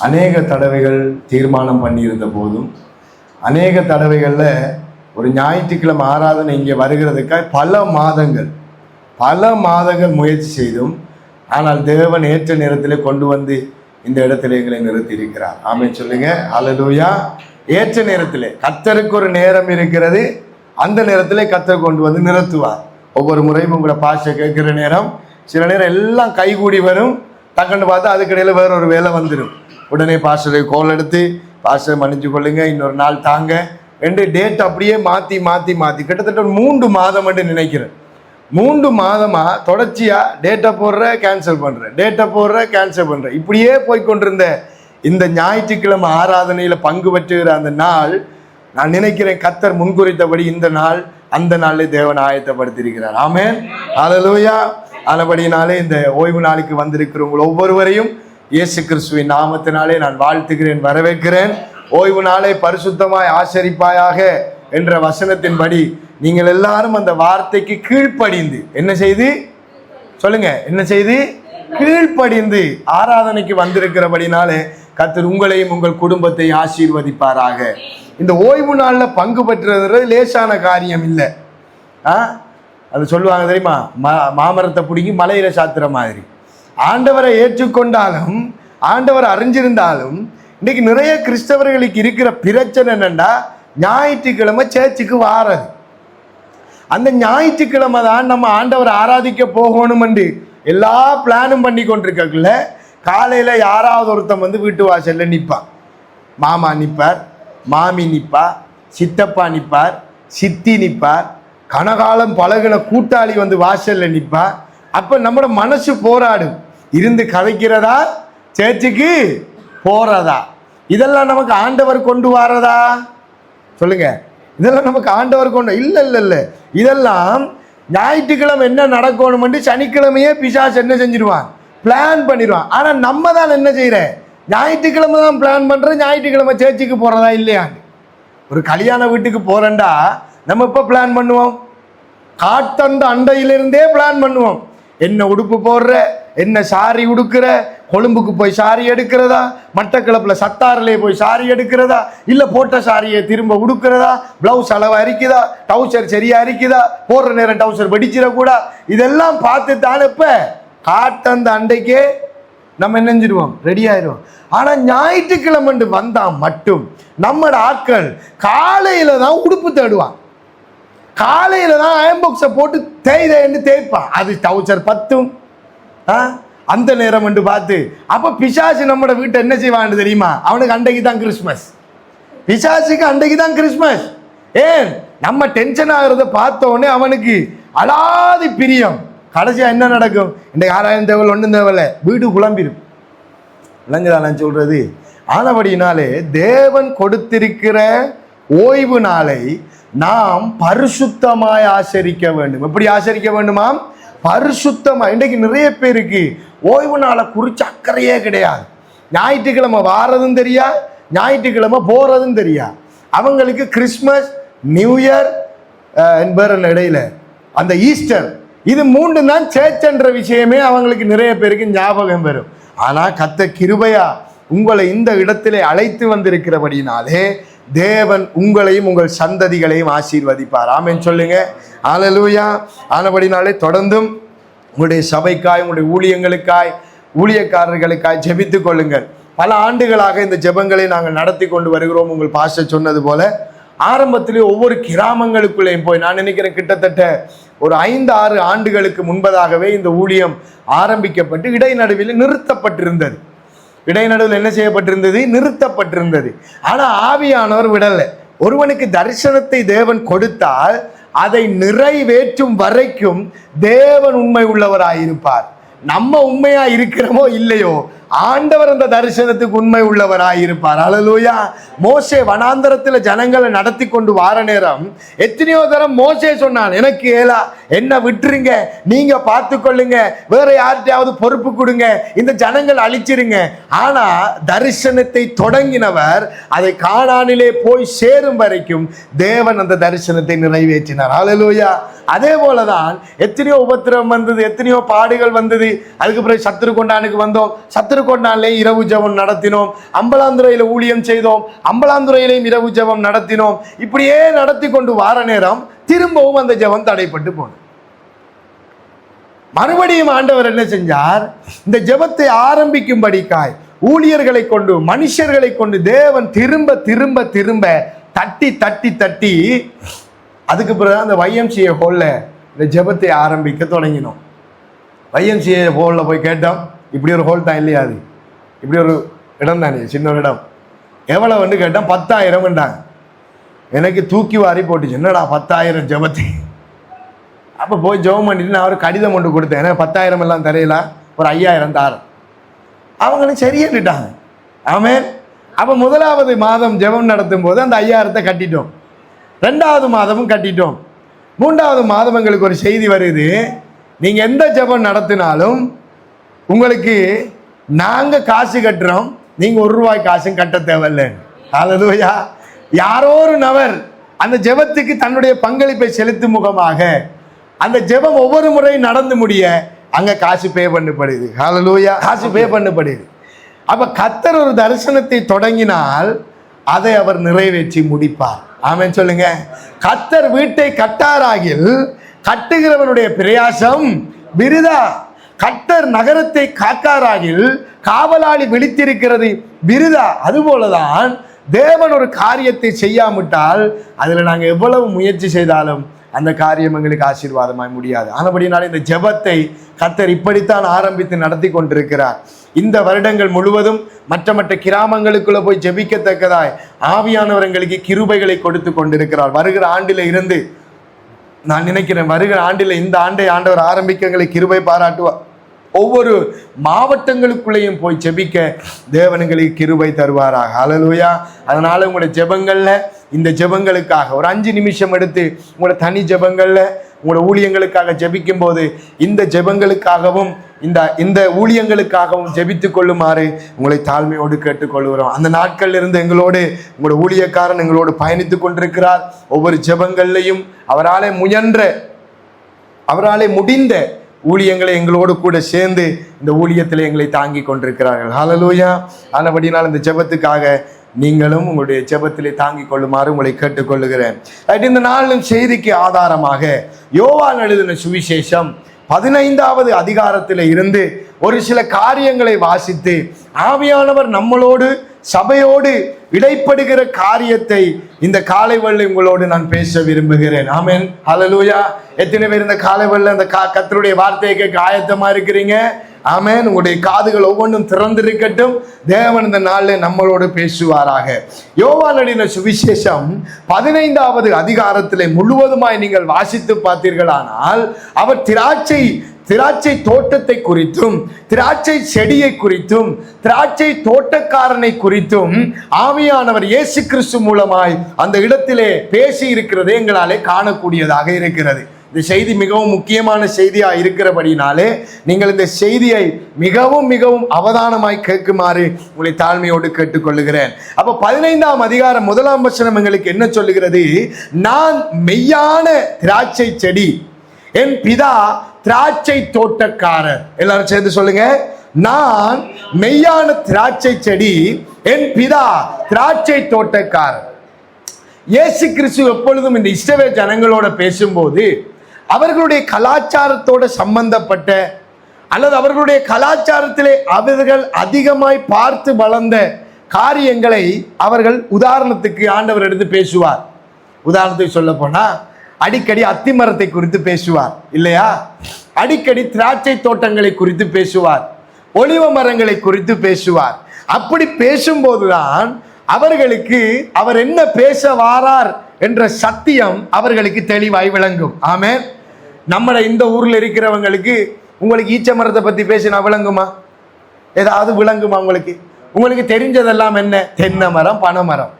அநேக தடவைகள் தீர்மானம் பண்ணியிருந்த போதும், அநேக தடவைகளில் ஒரு ஞாயிற்றுக்கிழமை ஆராதனை இங்கே வருகிறதுக்காக பல மாதங்கள் முயற்சி செய்தும், ஆனால் தேவன் ஏற்ற நேரத்தில் கொண்டு வந்து இந்த இடத்துல எங்களை நிறுத்தி இருக்கிறார். ஆமென் சொல்லுங்க. அல்லேலூயா. ஏற்ற நேரத்தில் கர்த்தருக்கு ஒரு நேரம் இருக்கிறது. அந்த நேரத்தில் கர்த்தர் கொண்டு வந்து நிறுத்துவார். ஒவ்வொரு முறையும் உங்களை பாஷை கேட்கிற நேரம், சில நேரம் எல்லாம் கைகூடி வரும். டக்குன்னு பார்த்தா அதுக்கிடையில் வேற ஒரு வேலை வந்துடும். உடனே பாஸ்டரை கோல் எடுத்து, பாஸ்டரை மன்னிச்சு கொள்ளுங்க, இன்னொரு நாள் தாங்க ரெண்டு டேட் அப்படியே மாற்றி கிட்டத்தட்ட ஒரு 3 மாதம் நினைக்கிறேன். 3 மாதமா தொடர்ச்சியா டேட்டை போடுற கேன்சல் பண்றேன் இப்படியே போய்கொண்டிருந்த இந்த ஞாயிற்றுக்கிழமை ஆராதனையில பங்கு பெற்றுகிற அந்த நாள், நான் நினைக்கிறேன் கர்த்தர் முன்குறித்தபடி இந்த நாள் அந்த நாளிலே தேவன் ஆயத்தப்படுத்தியிருக்கிறார். ஆமென். அல்லேலூயா. அதுபடினாலே இந்த ஓய்வு நாளுக்கு வந்திருக்கிறவங்க ஒவ்வொருவரையும் இயேசு கிறிஸ்துவின் நாமத்தினாலே நான் வாழ்த்துகிறேன், வரவேற்கிறேன். ஓய்வு நாளை பரிசுத்தமாய் ஆசரிப்பாயாக என்ற வசனத்தின்படி நீங்கள் எல்லாரும் அந்த வார்த்தைக்கு கீழ்ப்படிந்து என்ன செய்து சொல்லுங்க, என்ன செய்து கீழ்ப்படிந்து ஆராதனைக்கு வந்திருக்கிறபடினாலே கர்த்தர் உங்களையும் உங்கள் குடும்பத்தை ஆசீர்வதிப்பாராக. இந்த ஓய்வு நாளில் பங்கு பெற்றது லேசான காரியம் இல்லை. அது சொல்லுவாங்க தெரியுமா, மாமரத்தை பிடிங்கி மலையில சாத்துற மாதிரி. ஆண்டவரை ஏற்றுக்கொண்டாலும் ஆண்டவரை அறிஞ்சிருந்தாலும் இன்னைக்கு நிறைய கிறிஸ்தவர்களுக்கு இருக்கிற பிரச்சனை என்னன்னா, ஞாயிற்றுக்கிழமை சேர்ச்சுக்கு வாரது. அந்த ஞாயிற்றுக்கிழமை தான் நம்ம ஆண்டவரை ஆராதிக்க போகணும் என்று எல்லா பிளானும் பண்ணி கொண்டிருக்கல. காலையில யாராவது ஒருத்தன் வந்து வீட்டு வாசல்ல நிற்பான். மாமா நிற்பார், மாமி நிற்பா, சித்தப்பா நிற்பார், சித்தி நிற்பார், கனகாலம் பழகின கூட்டாளி வந்து வாசல்ல நிற்பா. அப்ப நம்மளோட மனசு போராடும், இருந்து கதைக்கிறதா சேர்ச்சுக்கு போறதா? இதெல்லாம் நமக்கு ஆண்டவர் கொண்டு வரதா? சொல்லுங்க. இதெல்லாம் நமக்கு ஆண்டவர் கொண்டு இல்ல. இதெல்லாம் ஞாயிற்றுக்கிழமை என்ன நடக்கணும், சனிக்கிழமையே பிசாசு என்ன செஞ்சிருவான், பிளான் பண்ணிடுவான். ஆனா நம்ம தான் என்ன செய்யற, ஞாயிற்றுக்கிழமை தான் பிளான் பண்ற, ஞாயிற்றுக்கிழமை சேர்ச்சுக்கு போறதா இல்லையா? ஒரு கல்யாண வீட்டுக்கு போறேன்டா நம்ம இப்ப பிளான் பண்ணுவோம், காட்டந்த அண்டையிலிருந்தே பிளான் பண்ணுவோம். என்ன உடுப்பு போடுற, என்ன சாரி உடுக்கிற, கொழும்புக்கு போய் சாரி எடுக்கிறதா, மட்டக்களப்புல சத்தாரிலே போய் சாரி எடுக்கிறதா, இல்ல போட்ட சாரியை திரும்ப உடுக்கிறதா, பிளவுஸ் அளவா இருக்குதா, டவுசர் சரியா இருக்குதா, போடுற நேரம் டவுசர் வெடிச்சிடக்கூடா, இதெல்லாம் பார்த்து தானே இப்ப காட்டந்த அண்டைக்கே நம்ம என்னஞ்சிடுவோம், ரெடி ஆயிடுவோம். ஆனா ஞாயிற்றுக்கிழமை வந்தா மட்டும் நம்மட ஆட்கள் காலையில தான் உடுப்பு தேடுவான், காலையில தான் அயன்பாக்ஸை போட்டு தேய்தேன்னு தேய்ப்பான். அது டவுசர் பத்தும் அந்த நேரம் என்று பார்த்து. அப்ப பிசாசு நம்மட வீட்டை என்ன செய்வான்னு தெரியுமா, அவனுக்கு அன்றைக்கு தான் கிறிஸ்மஸ், பிசாசுக்கு அன்றைக்கு தான் கிறிஸ்மஸ். ஏன், நம்ம டென்ஷன் ஆகிறத பார்த்த உடனே அவனுக்கு அலாதி பிரியம். கடைசியா என்ன நடக்கும், இந்த 6000 தேவல் ஒன்றும் தேவல, வீடு குழம்பிடும். விளங்குதா நான் சொல்றது? ஆனபடினாலே தேவன் கொடுத்திருக்கிற ஓய்வு நாளை நாம் பரிசுத்தமாய் ஆசரிக்க வேண்டும். எப்படி ஆசரிக்க வேண்டுமாம்? பரிசுத்தமா. இன்றைக்கு நிறைய பேருக்கு ஓய்வு நாளை குறிச்சு அக்கறையே கிடையாது. ஞாயிற்றுக்கிழமை வாரதும் தெரியா, ஞாயிற்றுக்கிழமை போறதும் தெரியா. அவங்களுக்கு கிறிஸ்மஸ், நியூ இயர் என்பதன் இடையில அந்த ஈஸ்டர், இது 3 தான் சேர்ச் என்ற விஷயமே அவங்களுக்கு நிறைய பேருக்கு ஞாபகம் வரும். ஆனா கர்த்தர் கிருபையா உங்களை இந்த இடத்திலே அழைத்து வந்திருக்கிறபடினாலே தேவன் உங்களையும் உங்கள் சந்ததிகளையும் ஆசீர்வதிப்பார். ஆமென் சொல்லுங்க. அல்லேலூயா. ஆனபடினாலே தொடர்ந்தும் உங்களுடைய சபைக்காய், உங்களுடைய ஊழியங்களுக்காய், ஊழியக்காரர்களுக்காய் ஜெபித்துக் கொள்ளுங்கள். பல ஆண்டுகளாக இந்த ஜெபங்களை நாங்கள் நடத்தி கொண்டு வருகிறோம். உங்கள் பாஸ்டர் சொன்னது போல ஆரம்பத்திலே ஒவ்வொரு கிராமங்களுக்குள்ளேயும் போய், நான் நினைக்கிறேன் கிட்டத்தட்ட ஒரு 5-6 ஆண்டுகளுக்கு முன்பதாகவே இந்த ஊழியம் ஆரம்பிக்கப்பட்டு இடைநடுவில் நிறுத்தப்பட்டிருந்தது. இடைநடுவில் என்ன செய்யப்பட்டிருந்தது, நிறுத்தப்பட்டிருந்தது. ஆனா ஆவியானவர் விடல. ஒருவனுக்கு தரிசனத்தை தேவன் கொடுத்தால் அதை நிறைவேற்றும் வரைக்கும் தேவன் உண்மை உள்ளவராயிருப்பார். நம்ம உண்மையா இருக்கிறோமோ இல்லையோ, ஆண்டவர் அந்த தரிசனத்துக்கு உண்மை உள்ளவராயிருப்பார். அல்லேலூயா. மோசே வனாந்தரத்தில் ஜனங்களை நடத்தி கொண்டு வார நேரம் எத்தனையோ தரம் மோசே சொன்னான், எனக்கு ஏலா, என்ன விட்டுருங்க, நீங்க பார்த்து கொள்ளுங்க, வேற யார்கிட்டயாவது பொறுப்பு கொடுங்க, இந்த ஜனங்கள் அழிச்சிருங்க. ஆனா தரிசனத்தை தொடங்கினவர் அதை கானானிலே போய் சேரும் வரைக்கும் தேவன் அந்த தரிசனத்தை நிறைவேற்றினார். அல்லேலூயா. அதே போலதான் எத்தனையோ உபத்திரவம் வந்தது, எத்தனையோ பாடுகள் வந்தது. அதுக்கு பிறகு சத்துரு கொண்டானுக்கு வந்தோம். சத்துரு திருக்கொண்டாலே இரவு ஜெபம் நடத்தினோம், அம்பலாந்துறையில ஊழியம் செய்தோம், அம்பலாந்துறையிலையும் இரவு ஜெபம் நடத்தினோம். இப்படியே நடத்தி கொண்டு வார நேரம் திரும்பவும் அந்த ஜெபம் தடைப்பட்டு போனது. மறுபடியும் ஆண்டவர் என்ன செஞ்சார்? இந்த ஜெபத்தை ஆரம்பிக்கும்படிக்காய் ஊழியர்களை கொண்டு, மனுஷர்களை கொண்டு தேவன் திரும்ப திரும்ப திரும்ப தட்டி தட்டி தட்டி அதுக்கு பிறகு அந்த YMCA ஹோல்ல இந்த ஜெபத்தை ஆரம்பிக்க தொடங்கினோம். YMCA ஹோல்ல போய் கேட்டோம், இப்படி ஒரு ஹோல் தான் இல்லையா, அது இப்படி ஒரு இடம் தானே, சின்ன ஒரு இடம், எவ்வளோ வந்து கேட்டோம், 10,000ண்டாங்க. எனக்கு தூக்கி வாரி போட்டுச்சு, என்னடா 10,000 ஜெபத்தை. அப்போ போய் ஜெபம் பண்ணிட்டு நான் ஒரு கடிதம் கொண்டு கொடுத்தேன், ஏன்னா 10,000 எல்லாம் தரையில ஒரு 5,000 தாரம். அவங்களும் சரியாட்டாங்க. ஆமென். அப்போ முதலாவது மாதம் ஜெபம் நடத்தும் போது அந்த 5,000 கட்டிட்டோம், 2வது மாதமும் கட்டிட்டோம். 3வது மாதம் எங்களுக்கு ஒரு செய்தி வருது, நீங்க எந்த ஜெபம் நடத்தினாலும் உங்களுக்கு நாங்க காசு கட்டுறோம், நீங்க ₹1 காசும் கட்ட தேவையில்லை. ஹல்லேலூயா. யாரோ ஒரு நபர் அந்த ஜெபத்துக்கு தன்னுடைய பங்களிப்பை செலுத்தும் முகமாக அந்த ஜெபம் ஒவ்வொரு முறையும் நடந்து முடிய அங்க காசு பே பண்ணப்படுது. ஹல்லேலூயா. காசு பே பண்ணப்படுது. அப்ப கர்த்தர் ஒரு தரிசனத்தை தொடங்கினால் அதை அவர் நிறைவேற்றி முடிப்பார். ஆமென் சொல்லுங்க. கர்த்தர் வீட்டை கட்டாராகில் கட்டுகிறவனுடைய பிரயாசம் விருதா. கர்த்தர் நகரத்தை காக்காராகில் காவலாளி விழித்திருக்கிறது விருதா. அதுபோலதான் தேவன் ஒரு காரியத்தை செய்யாவிட்டால் அதுல நாங்க எவ்வளவு முயற்சி செய்தாலும் அந்த காரியம் எங்களுக்கு ஆசீர்வாதமாய் முடியாது. ஆனபடினால இந்த ஜெபத்தை கர்த்தர் இப்படித்தான் ஆரம்பித்து நடத்தி கொண்டிருக்கிறார். இந்த வருடங்கள் முழுவதும் மற்ற மற்ற கிராமங்களுக்குள்ள போய் ஜெபிக்கத்தக்கதாய் ஆவியானவர் எங்களுக்கு கிருபைகளை கொடுத்து கொண்டிருக்கிறார். வருகிற ஆண்டில இருந்து நான் நினைக்கிறேன், வருகிற ஆண்டில் இந்த ஆண்டை ஆண்டவர் ஆரம்பிக்க எங்களை கிருபை பாராட்டுவார். ஒவ்வொரு மாவட்டங்களுக்குள்ளேயும் போய் ஜெபிக்க தேவனுங்களுக்கு கிருபை தருவாராக. ஹல்லேலூயா. அதனால உங்களுடைய ஜெபங்கள்ல, இந்த ஜெபங்களுக்காக ஒரு 5 நிமிஷம் எடுத்து உங்களோட தனி ஜெபங்கள்ல உங்களோட ஊழியங்களுக்காக ஜெபிக்கும் போது இந்த ஜெபங்களுக்காகவும் இந்த ஊழியங்களுக்காகவும் ஜெபித்துக் கொள்ளுமாறு உங்களை தாழ்மையோடு கேட்டுக்கொள்கிறோம். அந்த நாட்கள்ல இருந்து எங்களோடு உங்களோட ஊழியக்காரன் எங்களோடு பயணித்துக் கொண்டிருக்கிறார். ஒவ்வொரு ஜெபங்கள்லையும் அவராலே முடிந்த ஊழியங்களை எங்களோடு கூட சேர்ந்து இந்த ஊழியத்தில் எங்களை தாங்கி கொண்டிருக்கிறார்கள். ஹல்லேலூயா. ஆனபடினால் இந்த ஜெபத்துக்காக நீங்களும் உங்களுடைய ஜெபத்திலே தாங்கிக் கொள்ளுமாறு உங்களை கேட்டுக்கொள்ளுகிறேன். இந்த நாளின் செய்திக்கு ஆதாரமாக யோவான் எழுதின சுவிசேஷம் 15வது அதிகாரத்தில் இருந்து ஒரு சில காரியங்களை வாசித்து ஆவியானவர் நம்மளோடு சபையோடு இடைப்படுகிற காரியத்தை இந்த காலை வேளையில் உங்களோடு நான் பேச விரும்புகிறேன். ஆமென். ஹல்லேலூயா. எத்தனை பேர் இந்த காலை வேளையில் இந்த கர்த்தருடைய வார்த்தையை கேட்க ஆயத்தமா இருக்கிறீங்க? ஆமென். உங்களுடைய காதுகள் ஒவ்வொன்றும் திறந்திருக்கட்டும். தேவன் இந்த நாளில் நம்மளோடு பேசுவாராக. யோவான் எழுதின சுவிசேஷம் 15வது அதிகாரத்திலே முழுவதுமாய் நீங்கள் வாசித்து பார்த்தீர்களானால் அவர் திராட்சை தோட்டத்தை குறித்தும், திராட்சை செடியை குறித்தும், திராட்சை தோட்டக்காரனை குறித்தும் ஆவியானவர் இயேசு கிறிஸ்து மூலமாய் அந்த இடத்திலே பேசி இருக்கிறதை எங்களாலே காணக்கூடியதாக இருக்கிறது. இந்த செய்தி மிகவும் முக்கியமான செய்தியா இருக்கிறபடினாலே நீங்கள் இந்த செய்தியை மிகவும் மிகவும் அவதானமாய் கேட்குமாறு உங்களை தாழ்மையோடு கேட்டுக்கொள்ளுகிறேன். அப்ப 15ஆம் அதிகாரம் 1ஆம் வசனம் எங்களுக்கு என்ன சொல்லுகிறது? நான் மெய்யான திராட்சை செடி, என் பிதா திராட்சை தோட்டக்காரர். எல்லாரும் சேர்ந்து சொல்லுங்க. நான் மெய்யான திராட்சை செடி, என் பிதா திராட்சை தோட்டக்காரர். இயேசு கிறிஸ்து எப்பொழுதும் இந்த இஸ்ரவேல் ஜனங்களோட பேசும்போது அவர்களுடைய கலாச்சாரத்தோட சம்பந்தப்பட்ட அல்லது அவர்களுடைய கலாச்சாரத்திலே அவர்கள் அதிகமாய் பார்த்து வளர்ந்த காரியங்களை அவர்கள் உதாரணத்துக்கு ஆண்டவர் எடுத்து பேசுவார். உதாரணத்துக்கு சொல்ல போனா அடிக்கடி அத்திமரத்தை குறித்து பேசுவார் இல்லையா? அடிக்கடி திராட்சை தோட்டங்களை குறித்து பேசுவார், ஒலிவ மரங்களை குறித்து பேசுவார். அப்படி பேசும்போதுதான் அவர்களுக்கு அவர் என்ன பேச வாரார் என்ற சத்தியம் அவர்களுக்கு தெளிவாய் விளங்கும். ஆமென். நம்ம இந்த ஊர்ல இருக்கிறவங்களுக்கு உங்களுக்கு ஈச்ச மரத்தை பத்தி பேசினா விளங்குமா? ஏதாவது விளங்குமா? உங்களுக்கு தெரிஞ்சதெல்லாம் என்ன? தென்னை மரம், பனைமரம்,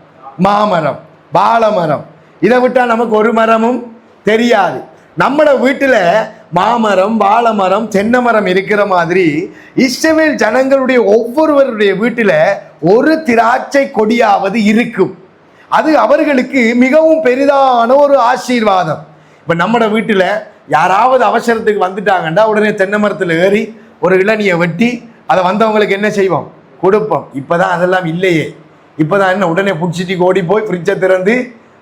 மாமரம், வாழைமரம். இதை விட்டா நமக்கு ஒரு மரமும் தெரியாது. நம்மளோட வீட்டுல மாமரம், வாழைமரம், தென்னை மரம் இருக்கிற மாதிரி இஸ்ரவேல் ஜனங்களுடைய ஒவ்வொருவருடைய வீட்டுல ஒரு திராட்சை கொடியாவது இருக்கும். அது அவர்களுக்கு மிகவும் பெரிதான ஒரு ஆசீர்வாதம். இப்ப நம்மளோட வீட்டுல யாராவது அவசரத்துக்கு வந்துட்டாங்கன்னா உடனே தென்னை மரத்துல ஏறி ஒரு இளநியை வெட்டி அதை வந்தவங்களுக்கு என்ன செய்வோம்? கொடுப்போம். இப்பதான் அதெல்லாம் இல்லையே. இப்பதான் என்ன, உடனே புடிச்சிட்டு ஓடி போய் ஃப்ரிட்ஜை திறந்து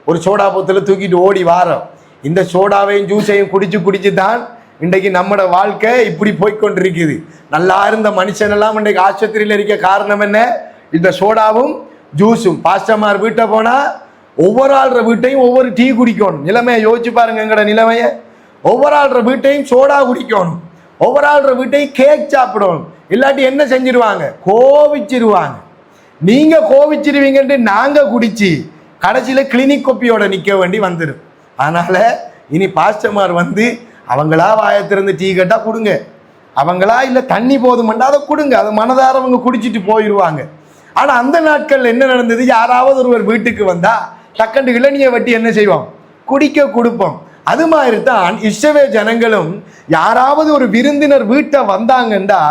ஒரு சோடா போத்தில் தூக்கிட்டு ஓடி வாரோம். இந்த சோடாவையும் ஜூஸையும் குடிச்சு தான் இன்றைக்கு நம்மட வாழ்க்கை இப்படி போய்கொண்டிருக்குது. நல்லா இருந்த மனுஷனெல்லாம் இன்றைக்கு ஆஸ்பத்திரியில் இருக்க காரணம் என்ன? இந்த சோடாவும் ஜூஸும். பாஸ்டர்மார் வீட்டை போனா ஒவ்வொரு ஆள்ற வீட்டையும் ஒவ்வொரு டீ குடிக்கணும். நிலைமையை யோசிச்சு பாருங்க. எங்கட நிலைமைய ஒவ்வொரு ஆள்ற வீட்டையும் சோடா குடிக்கணும், ஒவ்வொரு ஆள்ற வீட்டையும் கேக் சாப்பிடணும். இல்லாட்டி என்ன செஞ்சிருவாங்க? கோவிச்சிருவாங்க. நீங்க கோவிச்சிருவீங்கன்ட்டு நாங்க குடிச்சு கடைசியில கிளினிக் கொப்பியோட நிக்க வேண்டி வந்துடும். அதனால இனி பாஸ்டர்மார் வந்து அவங்களா வாயத்திறந்து டீ கேட்டா கொடுங்க, அவங்களா இல்ல தண்ணி போதுமெண்டா அதை கொடுங்க, அதை மனதார அவங்க குடிச்சிட்டு போயிடுவாங்க. ஆனா அந்த நாட்கள் என்ன நடந்தது? யாராவது ஒருவர் வீட்டுக்கு வந்தா டக்கண்டு இளநியை வட்டி என்ன செய்வோம்? குடிக்க கொடுப்போம். அது மாதிரி தான் இஸ்ரவேல் ஜனங்களும் யாராவது ஒரு விருந்தினர் வீட்டை வந்தாங்கன்னா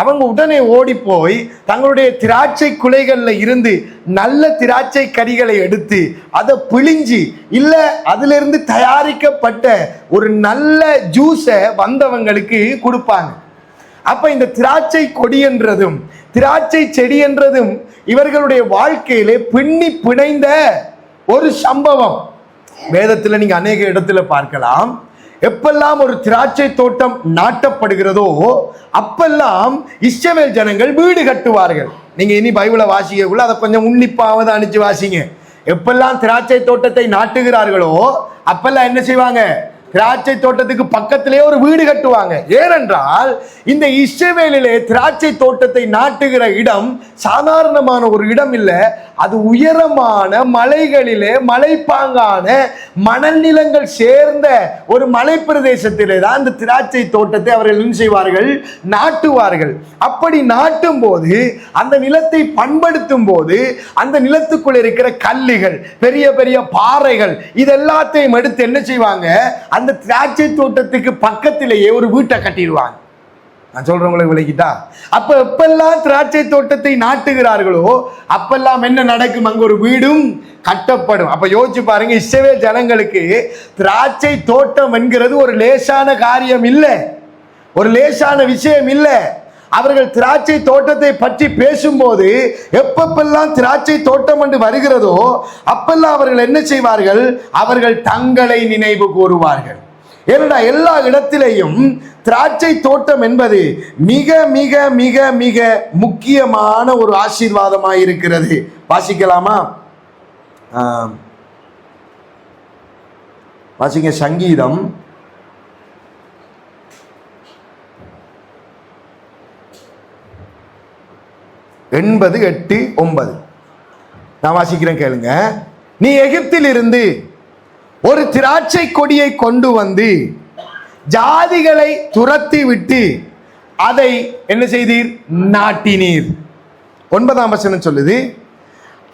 அவங்க உடனே ஓடி போய் தங்களுடைய திராட்சை குலைகள்ல இருந்து நல்ல திராட்சை கறிகளை எடுத்து அதை பிழிஞ்சி இல்ல அதுல இருந்து தயாரிக்கப்பட்ட ஒரு நல்ல ஜூஸை வந்தவங்களுக்கு கொடுப்பாங்க. அப்ப இந்த திராட்சை கொடி என்றதும் திராட்சை செடி என்றதும் இவர்களுடைய வாழ்க்கையிலே பின்னி பிணைந்த ஒரு சம்பவம். வேதத்துல நீங்க அநேக இடத்துல பார்க்கலாம். எப்பெல்லாம் ஒரு திராட்சை தோட்டம் நாட்டப்படுகிறதோ அப்பெல்லாம் இஸ்ரவேல் ஜனங்கள் வீடு கட்டுவார்கள். நீங்க இனி பைபிளை வாசிக்கக்குள்ள அதை கொஞ்சம் உன்னிப்பாவது அனுப்பிச்சு வாசிங்க. எப்பெல்லாம் திராட்சை தோட்டத்தை நாட்டுகிறார்களோ அப்பெல்லாம் என்ன செய்வாங்க? திராட்சை தோட்டத்துக்கு பக்கத்திலே ஒரு வீடு கட்டுவாங்க. ஏனென்றால் இந்த இஸ்ரவேலிலே திராட்சை தோட்டத்தை நாட்டுகிற இடம் சாதாரணமான ஒரு இடம் இல்லை. அது உயரமான மலைகளிலே மலைப்பாங்கான மணல் நிலங்கள் சேர்ந்த ஒரு மலை பிரதேசத்திலே தான் இந்த திராட்சை தோட்டத்தை அவர்கள் என்ன செய்வார்கள்? நாட்டுவார்கள். அப்படி நாட்டும் போது அந்த நிலத்தை பண்படுத்தும் போது அந்த நிலத்துக்குள்ள இருக்கிற கல்லுகள், பெரிய பெரிய பாறைகள், இதெல்லாத்தையும் எடுத்து என்ன செய்வாங்க? அந்த திராட்சை தோட்டத்துக்கு பக்கத்திலேயே ஒரு வீட்டை கட்டிடுவாங்க. நான் சொல்றவங்களுக்கு விளக்கிட்டா? அப்ப எப்பெல்லாம் திராட்சை தோட்டத்தை நாட்டுகிறார்களோ அப்பெல்லாம் என்ன நடக்கும்? அங்க ஒரு வீடும் கட்டப்படும். அப்ப யோசிச்சு பாருங்க, இஸ்ரவேல் ஜனங்களுக்கு திராட்சை தோட்டம் என்கிறது ஒரு லேசான காரியம் இல்லை, ஒரு லேசான விஷயம் இல்லை. அவர்கள் திராட்சை தோட்டத்தை பற்றி பேசும்போது எப்பப்பெல்லாம் திராட்சை தோட்டம் என்று வருகிறதோ அப்பெல்லாம் அவர்கள் என்ன செய்வார்கள்? அவர்கள் தங்களை நினைவு கூறுவார்கள். ஏனென்றா எல்லா இடத்திலேயும் திராட்சை தோட்டம் என்பது மிக மிக மிக மிக முக்கியமான ஒரு ஆசீர்வாதமாக இருக்கிறது. வாசிக்கலாமா? வாசிங்க. சங்கீதம் 80:8-9 நான் வாசிக்கிறேன், கேளுங்க. நீ எகிப்தில் இருந்து ஒரு திராட்சை கொடியை கொண்டு வந்து ஜாதிகளை துரத்தி விட்டு அதை என்ன செய்தீர்? நாட்டினீர். 9ஆம் வசனம் சொல்லுது,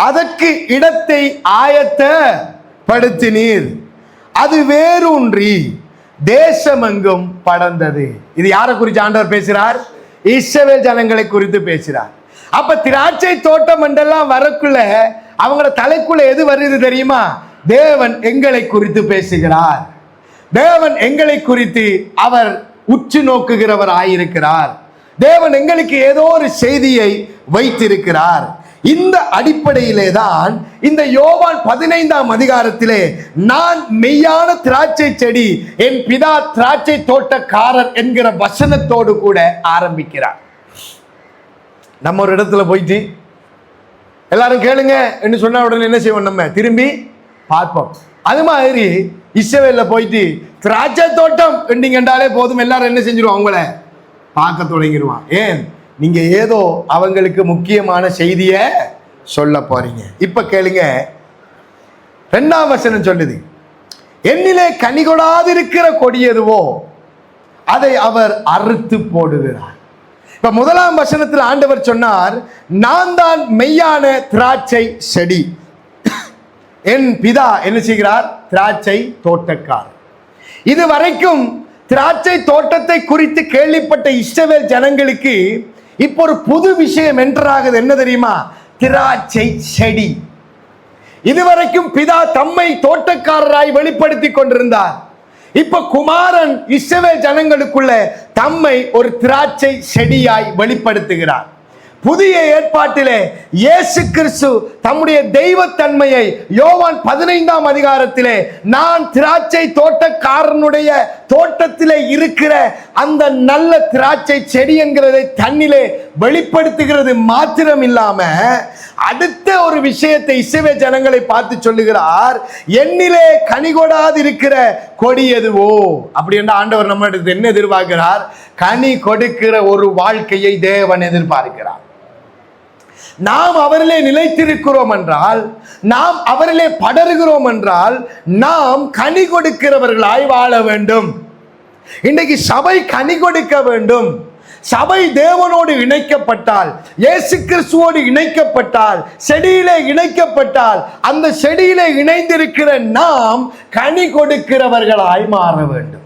அதற்கு இடத்தை ஆயத்தப்படுத்தினீர், அது வேரூன்றி தேசமெங்கும் படர்ந்தது. இது யாரை குறித்து ஆண்டவர் பேசுறார்? இஸ்ரவேல் ஜனங்களை குறித்து பேசுறார். அப்ப திராட்சை தோட்டம் என்றெல்லாம் வரக்குள்ள அவங்களோட தலைக்குள்ள எது வருது தெரியுமா? தேவன் எங்களை குறித்து பேசுகிறார், தேவன் எங்களை குறித்து அவர் உற்று நோக்குகிறவர் ஆயிருக்கிறார், தேவன் எங்களுக்கு ஏதோ ஒரு செய்தியை வைத்திருக்கிறார். இந்த அடிப்படையிலே தான் இந்த யோவான் 15ஆம் அதிகாரத்திலே நான் மெய்யான திராட்சை செடி, என் பிதா திராட்சை தோட்டக்காரர் என்கிற வசனத்தோடு கூட ஆரம்பிக்கிறார். நம்ம ஒரு இடத்துல போயிட்டு எல்லாரும் கேளுங்க என்று சொன்ன உடனே என்ன செய்வோம்? நம்ம திரும்பி பார்ப்போம். அது மாதிரி இஸ்ரவேல்ல போயிட்டு திராட்சை தோட்டம் என்றாலே போதும், எல்லாரும் என்ன செஞ்சிருவோம்? அவங்கள பார்க்க தொடங்கிடுவான். ஏன்? நீங்க ஏதோ அவங்களுக்கு முக்கியமான செய்தியை சொல்ல போறீங்க. இப்ப கேளுங்க, 2ஆம் வசனம் சொல்லுது, என்னிலே கனி கொடாதிருக்கிற கொடி எதுவோ அதை அவர் அறுத்து போடுகிறார். இப்ப 1ஆம் வசனத்தில் ஆண்டவர் சொன்னார், நான் தான் மெய்யான திராட்சை செடி, என் பிதா என்ன செய்கிறார்? திராட்சை தோட்டக்காரர். இதுவரைக்கும் திராட்சை தோட்டத்தை குறித்து கேள்விப்பட்ட இஸ்ரவேல் ஜனங்களுக்கு இப்போ ஒரு புது விஷயம் என்றாகுது. என்ன தெரியுமா? திராட்சை செடி. இதுவரைக்கும் பிதா தம்மை தோட்டக்காரராய் வெளிப்படுத்தி கொண்டிருந்தார். இப்ப குமாரன் இஸ்ரவேல் ஜனங்களுக்குள்ள தம்மை ஒரு திராட்சை செடியாய் வெளிப்படுத்துகிறார். புதிய ஏற்பாட்டிலே இயேசு கிறிஸ்து தம்முடைய தெய்வத்தன்மையை யோவான் 15ஆம் அதிகாரத்திலே நான் திராட்சை தோட்டக்காரனுடைய தோட்டத்திலே இருக்கிற அந்த நல்ல திராட்சை செடி என்கிறதை தன்னிலே வெளிப்படுத்துகிறது மாத்திரம் இல்லாம அடுத்த ஒரு விஷயத்தை இஸ்ரவேல் ஜனங்களை பார்த்து சொல்லுகிறார், என்னிலே கனி கொடாது இருக்கிற கொடி எதுவோ. அப்படி என்ற ஆண்டவர் நம்ம என்ன எதிர்பார்க்கிறார்? கனி கொடுக்கிற ஒரு வாழ்க்கையை தேவன் எதிர்பார்க்கிறார். நாம் அவரிலே நிலைத்திருக்கிறோம் என்றால், நாம் அவரிலே படருகிறோம் என்றால், நாம் கனி கொடுக்கிறவர்களாய் வாழ வேண்டும். இன்றைக்கு சபை கனி கொடுக்க வேண்டும். சபை தேவனோடு இணைக்கப்பட்டால், இயேசு கிறிஸ்துவோடு இணைக்கப்பட்டால், செடியிலே இணைக்கப்பட்டால், அந்த செடியிலே இணைந்திருக்கிற நாம் கனி கொடுக்கிறவர்களாய் மாற வேண்டும்.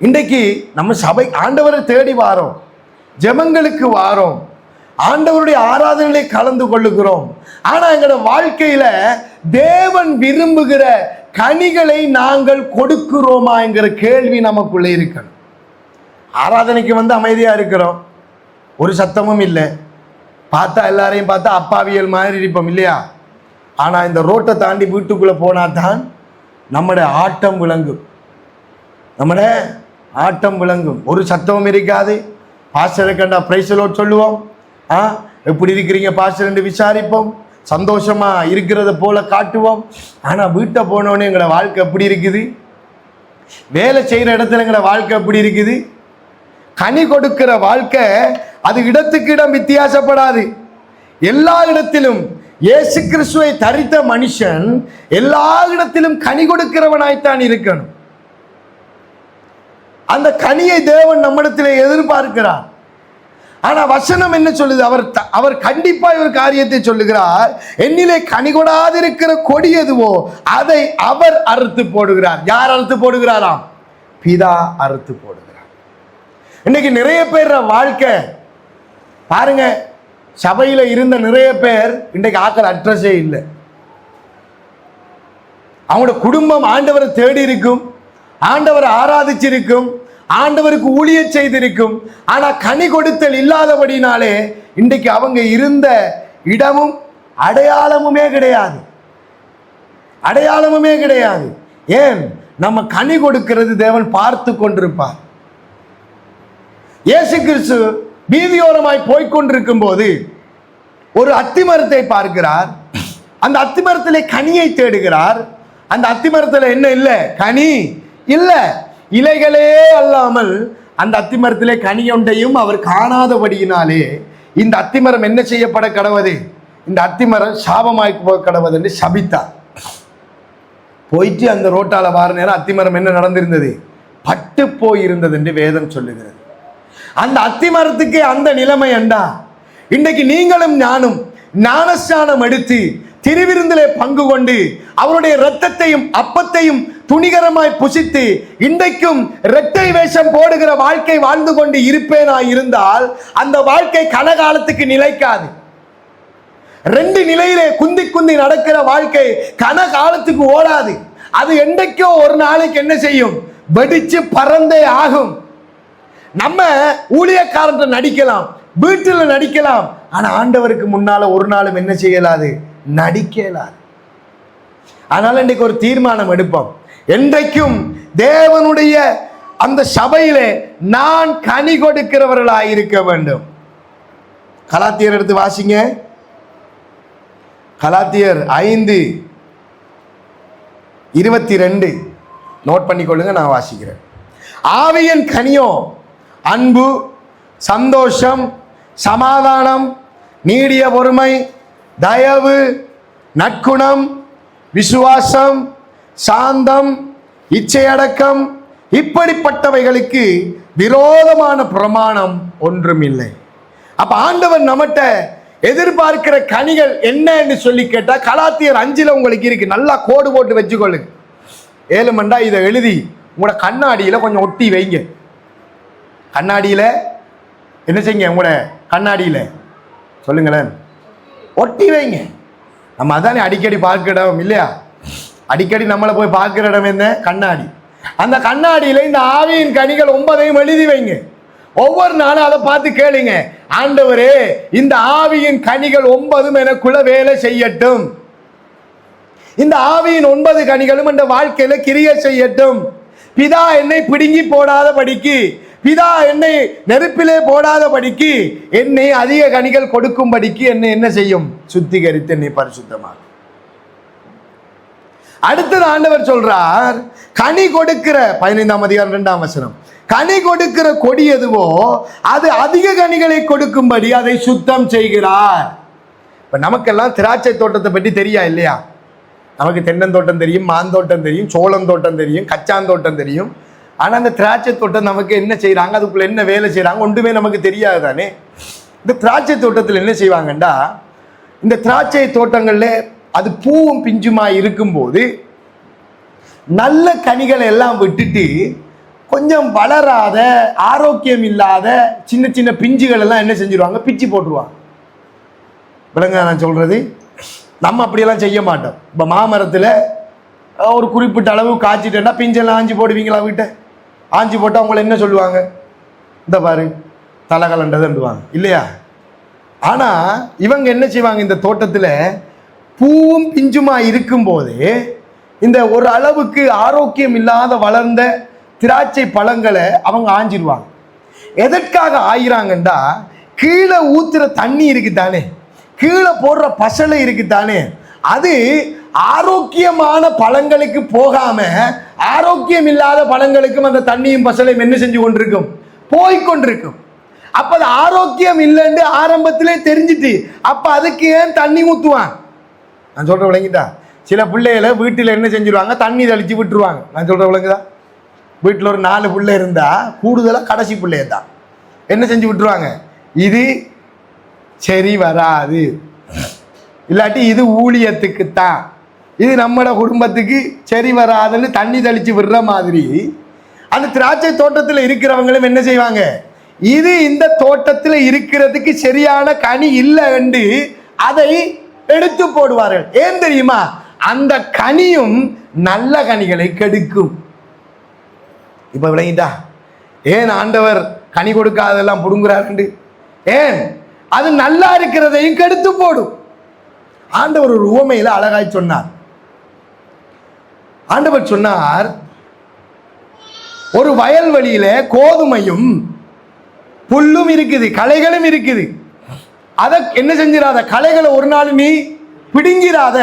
இன்றைக்கு நம்ம சபை ஆண்டவரை தேடி வாரோம், ஜெபங்களுக்கு வாரோம், ஆண்டவருடைய ஆராதனைகளை கலந்து கொள்ளுகிறோம். ஆனா எங்களோட வாழ்க்கையில தேவன் விரும்புகிற கனிகளை நாங்கள் கொடுக்கிறோமா என்கிற கேள்வி நமக்குள்ளே இருக்கணும். ஆராதனைக்கு வந்து அமைதியா இருக்கிறோம், ஒரு சத்தமும் இல்லை, பார்த்தா எல்லாரையும் பார்த்தா அப்பாவியல் மாதிரி இருப்போம் இல்லையா? ஆனா இந்த ரோட்டை தாண்டி வீட்டுக்குள்ள போனா தான் நம்முடைய ஆட்டம் விளங்கும், நம்முடைய ஆட்டம் விளங்கும். ஒரு சத்தமும் இருக்காது. பாஸ்டரை கண்டா பிரைஸ் லோட் சொல்லுவோம், எப்படி இருக்கிறீங்க பாஸ்டர் என்று விசாரிப்போம், சந்தோஷமா இருக்கிறத போல காட்டுவோம். ஆனா வீட்டை போனோடனே எங்களோட வாழ்க்கை எப்படி இருக்குது? வேலை செய்யற இடத்துல எங்களோட வாழ்க்கை எப்படி இருக்குது? கனி கொடுக்கிற வாழ்க்கை அது இடத்துக்கு இடம் வித்தியாசப்படாது. எல்லா இடத்திலும் இயேசு கிறிஸ்துவை தரித்த மனுஷன் எல்லா இடத்திலும் கனி கொடுக்கிறவனாய்த்தான் இருக்கணும். அந்த கனியை தேவன் நம்மிடத்திலே எதிர்பார்க்கிறார். ஆனா வசனம் என்ன சொல்லுது? அவர் கண்டிப்பா ஒரு காரியத்தை சொல்லுகிறார், என்னிலே கனி கொடாதிருக்கிற கொடி எதுவோ அதை அவர் அறுத்து போடுகிறார். யார் அறுத்து போடுகிறாராம்? பிதா அறுத்து போடுகிறார். இன்னைக்கு நிறைய பேர் வாழ்க்கை பாருங்க, சபையில இருந்த நிறைய பேர் இன்றைக்கு ஆக்கள் அட்ரஸே இல்லை. அவங்களோட குடும்பம் ஆண்டவரை தேடி இருக்கும், ஆண்டவரை ஆராதிச்சிருக்கும், ஆண்டவருக்கு ஊழிய செய்திருக்கும். ஆனா கனி கொடுத்தல் இல்லாதபடினாலே இன்றைக்கு அவங்க இருந்த இடமும் அடையாளமுமே கிடையாது, அடையாளமுமே கிடையாது. ஏன்? நம்ம கனி கொடுக்கிறது தேவன் பார்த்து கொண்டிருப்பார். இயேசு கிறிஸ்து வீதியோரமாய் போய்கொண்டிருக்கும் போது ஒரு அத்திமரத்தை பார்க்கிறார். அந்த அத்திமரத்திலே கனியை தேடுகிறார். அந்த அத்திமரத்தில் என்ன இல்லை? கனி இல்லை. இலைகளே அல்லாமல் அந்த அத்திமரத்திலே கனியொன்றையும் அவர் காணாதபடியினாலே இந்த அத்திமரம் என்ன செய்யப்பட கடவது? இந்த அத்திமரம் சாபமாய் போக கடவது என்று சபித்தார். போயிட்டு அந்த ரோட்டால வார நேரம் அத்திமரம் என்ன நடந்திருந்தது? பட்டு போயிருந்தது என்று வேதம் சொல்லுகிறது. அந்த அத்திமரத்துக்கு அந்த நிலைமை என்றா இன்றைக்கு நீங்களும் நானும் ஞானஸ்நானம் எடுத்து திருவிருந்திலே பங்கு கொண்டு அவருடைய இரத்தத்தையும் அப்பத்தையும் துணிகரமாய் புசித்து இன்றைக்கும் இரட்டை வேஷம் போடுகிற வாழ்க்கை வாழ்ந்து கொண்டு இருப்பேனா இருந்தால் அந்த வாழ்க்கை கனகாலத்துக்கு நிலைக்காது. ரெண்டு நிலையிலே குந்தி குந்தி நடக்கிற வாழ்க்கை கனகாலத்துக்கு ஓடாது. அது என்றைக்கோ ஒரு நாளைக்கு என்ன செய்யும்? வெடிச்சு பறந்தே ஆகும். நம்ம ஊழியக்காரன் நடிக்கலாம், வீட்டில் நடிக்கலாம், ஆனா ஆண்டவருக்கு முன்னால ஒரு நாளும் என்ன செய்யலாது? நடிக்கலாது. அதனால இன்றைக்கு ஒரு தீர்மானம் எடுப்போம், என்றைக்கும் தேவனுடைய அந்த சபையிலே நான் கனி கொடுக்கிறவர்களாய் இருக்க வேண்டும். கலாத்தியர் எடுத்து வாசிங்க. கலாத்தியர் 5:22 நோட் பண்ணிக்கொள்ளுங்க, நான் வாசிக்கிறேன். ஆவியின் கனியோ அன்பு, சந்தோஷம், சமாதானம், நீடிய பொறுமை, தயவு, நற்குணம், விசுவாசம், சாந்தம், இச்சையடக்கம், இப்படிப்பட்டவைகளுக்கு விரோதமான பிரமாணம் ஒன்றும் இல்லை. அப்ப ஆண்டவர் நம்மகிட்ட எதிர்பார்க்கிற கனிகள் என்ன என்று சொல்லி கேட்டா கலாத்தியர் 5 உங்களுக்கு இருக்கு. நல்லா கோடு போட்டு வச்சுக்கொள்ளுங்க. 7 மண்டா இதை எழுதி உங்களோட கண்ணாடியில கொஞ்சம் ஒட்டி வைங்க. கண்ணாடியில என்ன செய்யுங்க? உங்களோட கண்ணாடியில சொல்லுங்களேன், ஒட்டி வைங்க. நம்ம அதானே அடிக்கடி பார்க்கிறோம் இல்லையா? அடிக்கடி நம்மளை போய் பார்க்கிற இடம் என்ன? கண்ணாடி. அந்த கண்ணாடியில இந்த ஆவியின் கனிகள் 9ஐயும் எழுதி வைங்க. ஒவ்வொரு நாளும் அதை பார்த்து கேளுங்க, ஆண்டவரே இந்த ஆவியின் கனிகள் 9ம் எனக்குள்ள வேலை செய்யட்டும், இந்த ஆவியின் 9 கனிகளும் இந்த வாழ்க்கையில கிரியை செய்யட்டும். பிதா என்னை பிடுங்கி போடாத படிக்கு, பிதா என்னை நெருப்பிலே போடாத படிக்கு, என்னை அதிக கனிகள் கொடுக்கும் படிக்கு என்னை என்ன செய்யும்? சுத்திகரித்து என்னை பரிசுத்தமாக. அடுத்தது ஆண்டவர் சொல்றார், கனி கொடுக்கிற 15ஆம் அதிகாரம் 2ஆம் வசனம், கனி கொடுக்கிற கொடி எதுவோ அது அதிக கனிகளை கொடுக்கும்படி அதை சுத்தம் செய்கிறார். இப்ப நமக்கெல்லாம் திராட்சை தோட்டத்தை பற்றி தெரியா இல்லையா? நமக்கு தென்னந்தோட்டம் தெரியும், மாந்தோட்டம் தெரியும், சோளந்தோட்டம் தெரியும், கச்சாந்தோட்டம் தெரியும். ஆனா அந்த திராட்சை தோட்டம் நமக்கு என்ன செய்யறாங்க, அதுக்குள்ள என்ன வேலை செய்யறாங்க ஒன்றுமே நமக்கு தெரியாது தானே. இந்த திராட்சை தோட்டத்தில் என்ன செய்வாங்கண்டா, இந்த திராட்சை தோட்டங்கள்ல அது பூவும் பிஞ்சுமா இருக்கும்போது நல்ல கனிகளை எல்லாம் விட்டுட்டு கொஞ்சம் வளராத ஆரோக்கியம் இல்லாத சின்ன சின்ன பிஞ்சுகள் எல்லாம் என்ன செஞ்சிருவாங்க? பிச்சு போட்டுருவாங்க. விளங்க நான் சொல்றது? நம்ம அப்படியெல்லாம் செய்ய மாட்டோம். இப்போ மாமரத்தில் ஒரு குறிப்பிட்ட அளவு காய்ச்சிட்டேன்னா பிஞ்செல்லாம் ஆஞ்சி போடுவீங்களா? வீட்டை ஆஞ்சி போட்டால் அவங்கள என்ன சொல்லுவாங்க? இந்த பாரு தலை கலண்டதுன்னுவாங்க இல்லையா? ஆனால் இவங்க என்ன செய்வாங்க, இந்த தோட்டத்தில் பூவும் பிஞ்சுமா இருக்கும்போது இந்த ஒரு அளவுக்கு ஆரோக்கியம் இல்லாத வளர்ந்த திராட்சை பழங்களை அவங்க ஆஞ்சிருவாங்க. எதற்காக ஆயிராங்கண்டா, கீழே ஊத்துற தண்ணி இருக்குதானே, கீழே போடுற பசலை இருக்குதானே, அது ஆரோக்கியமான பழங்களுக்கு போகாம ஆரோக்கியம் இல்லாத பழங்களுக்கும் அந்த தண்ணியும் பசலையும் என்ன செஞ்சு கொண்டிருக்கும்? போய்கொண்டிருக்கும். அப்ப அது ஆரோக்கியம் இல்லைன்னு ஆரம்பத்திலே தெரிஞ்சிட்டு அப்ப அதுக்கு ஏன் தண்ணி ஊத்துவான்? நான் சொல்ற விளங்கிட்டா? சில பிள்ளைகளை வீட்டில் என்ன செஞ்சிருவாங்க? தண்ணி தெளிச்சு விட்டுருவாங்க. நான் சொல்ற விளங்குதா? வீட்டில் ஒரு 4 பிள்ளை இருந்தா கூடுதலாக கடைசி பிள்ளைய தான் என்ன செஞ்சு விட்டுருவாங்க? இது சரி வராது, இல்லாட்டி இது ஊழியத்துக்குத்தான், இது நம்மளோட குடும்பத்துக்கு சரி வராதுன்னு தண்ணி தெளிச்சு விடுற மாதிரி அந்த திராட்சை தோட்டத்தில் இருக்கிறவங்களும் என்ன செய்வாங்க? இது இந்த தோட்டத்தில் இருக்கிறதுக்கு சரியான கனி இல்லை என்று அதை எடுத்து போடுவார்கள். ஏன் தெரியுமா? அந்த கனியும் நல்ல கனிகளை கெடுக்கும். இப்ப விளங்கிட்டா ஏன் ஆண்டவர் கனி கொடுக்காதெல்லாம் புடுங்குறாரு? ஏன்? அது நல்லா இருக்கிறதையும் கெடுத்து போடும். ஆண்டவர் ஒரு உவமையில அழகாய் சொன்னார். ஆண்டவர் சொன்னார், ஒரு வயல்வெளியில கோதுமையும் புல்லும் இருக்குது, களைகளும் இருக்குது. அதை என்ன செஞ்சிடாத, களைகளை ஒரு நாள் நீ பிடுங்கிறாத.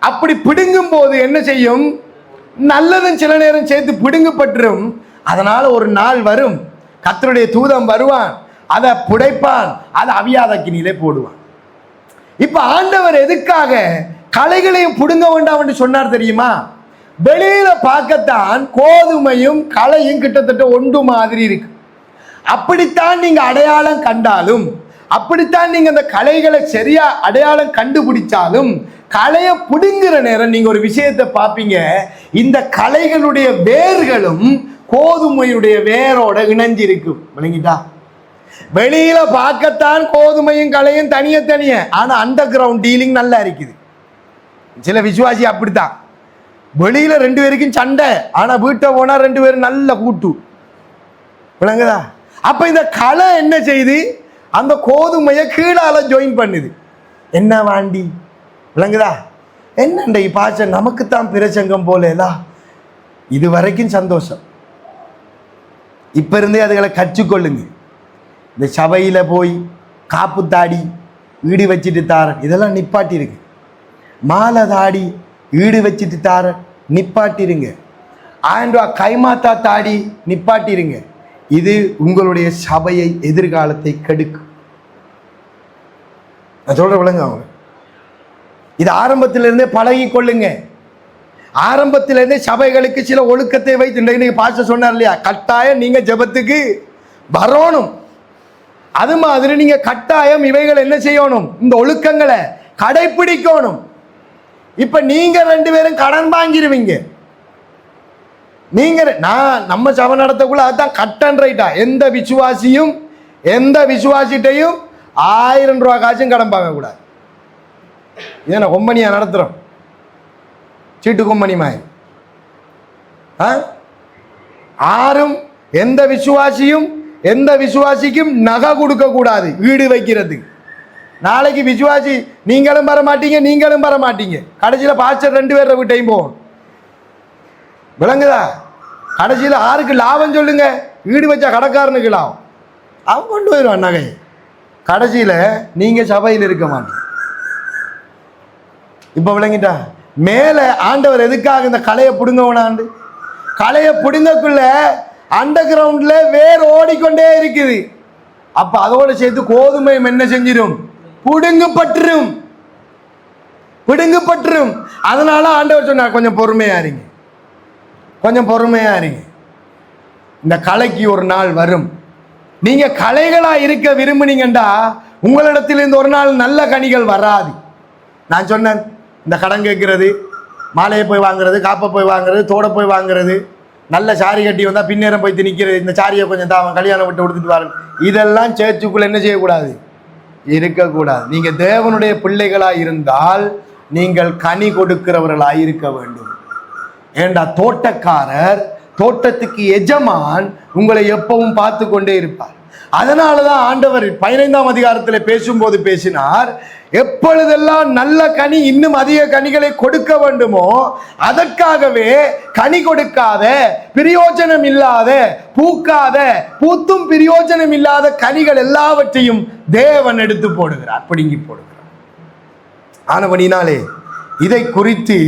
அப்படி பிடுங்கும் போது என்ன செய்யும்? நல்லதும் சில நேரம் சேர்த்து பிடுங்கப்பட்டுரும். அதனால ஒரு நாள் வரும், கர்த்தருடைய தூதன் வருவான், அதை புடைப்பான், அதை அவியாத அக்கினியிலே போடுவான். இப்ப ஆண்டவர் எதுக்காக களைகளையும் பிடுங்க வேண்டாம் என்று சொன்னார் தெரியுமா? வெளியில பார்க்கத்தான் கோதுமையும் களையும் கிட்டத்தட்ட ஒன்று மாதிரி இருக்கு. அப்படித்தான் நீங்க அடையாளம் கண்டாலும், அப்படித்தான் நீங்க அந்த களைகளை சரியா அடையாளம் கண்டுபிடிச்சாலும், களையை பிடுங்குற நேரம் நீங்க ஒரு விஷயத்தை பார்ப்பீங்க, இந்த களைகளுடைய வேர்களும் கோதுமையுடைய வேரோட இணைஞ்சிருக்கும். விளங்கிட்டா? வெளியில பார்க்கத்தான் கோதுமையும் களையும் தனிய தனிய, ஆனா அண்டர் கிரவுண்ட் டீலிங் நல்லா இருக்குது. சில விசுவாசி அப்படித்தான், வெளியில 2 பேருக்கும் சண்டை, ஆனா வீட்டை போனா 2 பேரும் நல்ல கூட்டு. விளங்குதா? அப்ப இந்த களை என்ன செய்து அந்த கோதுமையை கீழால ஜாயின் பண்ணுது. என்ன வாண்டி? விளங்குதா? என்னண்ட பாச்ச நமக்குத்தான் பிரசங்கம் போலேலா, இது வரைக்கும் சந்தோஷம். இப்ப இருந்தே அதுகளை கற்றுக்கொள்ளுங்க. இந்த சபையில போய் காப்பு தாடி ஈடு வச்சுட்டு தார இதெல்லாம் நிப்பாட்டி இருக்கு. மாலை தாடி ஈடு வச்சுட்டு தார நிப்பாட்டிருங்க. 1000 ரூபா கைமாத்தா தாடி நிப்பாட்டிருங்க. இது உங்களுடைய சபையை எதிர்காலத்தை கெடுக்கும். நான் சொல்ற விளங்க அவங்க இது ஆரம்பத்திலிருந்தே பழகி கொள்ளுங்க. ஆரம்பத்திலிருந்தே சபைகளுக்கு சில ஒழுக்கத்தை வைத்து, இன்னைக்கு பாஸ்டர் சொன்னார் இல்லையா, கட்டாயம் நீங்க ஜெபத்துக்கு வரணும். அது மாதிரி நீங்க கட்டாயம் இவைகள் என்ன செய்யணும்? இந்த ஒழுக்கங்களை கடைபிடிக்கணும். இப்ப நீங்க 2 பேரும் கடன் வாங்கிடுவீங்க. நீங்க நம்ம சபை நடத்தக்குள்ள அதுதான் கட்டன் ரைட்டா. எந்த விசுவாசிட்டையும் 1000 ரூபா காசும் கடன் வாங்க கூடாது. இதை நான் கொம்பனியா நடத்துறோம். சீட்டு கொம்பனி மாதிரி. ஆரும் எந்த விசுவாசிக்கும் நகை கொடுக்க கூடாது வீடு வைக்கிறதுக்கு. நாளைக்கு விசுவாசி நீங்களும் வர மாட்டீங்க. கடைசியில் பாஸ்டர் 2 பேர் வீட்டையும் போகும். விளங்குதா? கடைசியில் யாருக்கு லாபம் சொல்லுங்க? வீடு வச்சா கடைக்காரனுக்கு லாபம். அவன் கொண்டு போயிடுவான் நகையை. கடைசியில் நீங்க சபையில் இருக்க மாட்டீங்க. இப்ப விளங்கிட்டா? மேலே ஆண்டவர் எதுக்காக இந்த கலையை பிடுங்கவனாண்டு? கலையை பிடுங்கக்குள்ள அண்டர் கிரவுண்ட்ல வேர் ஓடிக்கொண்டே இருக்குது. அப்ப அதோட சேர்த்து கோதுமையும் என்ன செஞ்சிடும்? பிடுங்கப்பட்டுரும். அதனால ஆண்டவர் சொன்னார், கொஞ்சம் பொறுமையா இருங்க. இந்த கலைக்கு ஒரு நாள் வரும். நீங்க கலைகளா இருக்க விரும்புனீங்கண்டா உங்களிடத்திலிருந்து ஒரு நாள் நல்ல கனிகள் வராது. நான் சொன்னேன், இந்த கடன் கேட்கறது, மாலையை போய் வாங்குறது, காப்பை போய் வாங்குறது, தோட போய் வாங்குறது, நல்ல சாரி கட்டி வந்தா பின்னேரம் போய் நிற்கிறது, இந்த சாரியை கொஞ்சம் தான் கல்யாணம் விட்டு கொடுத்துட்டு வாரு, இதெல்லாம் சேர்ச்சுக்குள்ள என்ன செய்யக்கூடாது? இருக்கக்கூடாது. நீங்க தேவனுடைய பிள்ளைகளா இருந்தால் நீங்கள் கனி கொடுக்கிறவர்களாய் இருக்க வேண்டும். ஏண்டா தோட்டக்காரர், தோட்டத்துக்கு எஜமான் உங்களை எப்பவும் பார்த்து கொண்டே இருப்பார். அதனாலதான் ஆண்டவர் 15ஆம் அதிகாரத்தில் பேசும்போது பேசினார், எப்பொழுதெல்லாம் நல்ல கனி இன்னும் அதிக கனிகளை கொடுக்க வேண்டுமோ அதற்காகவே கனி கொடுக்காத, பிரயோஜனம் இல்லாத, பூத்தும் பிரயோஜனம் இல்லாத கனிகள் எல்லாவற்றையும் தேவன் எடுத்து போடுகிறார், பிடுங்கி போடுகிறார். ஆனபடினாலே இதை குறித்து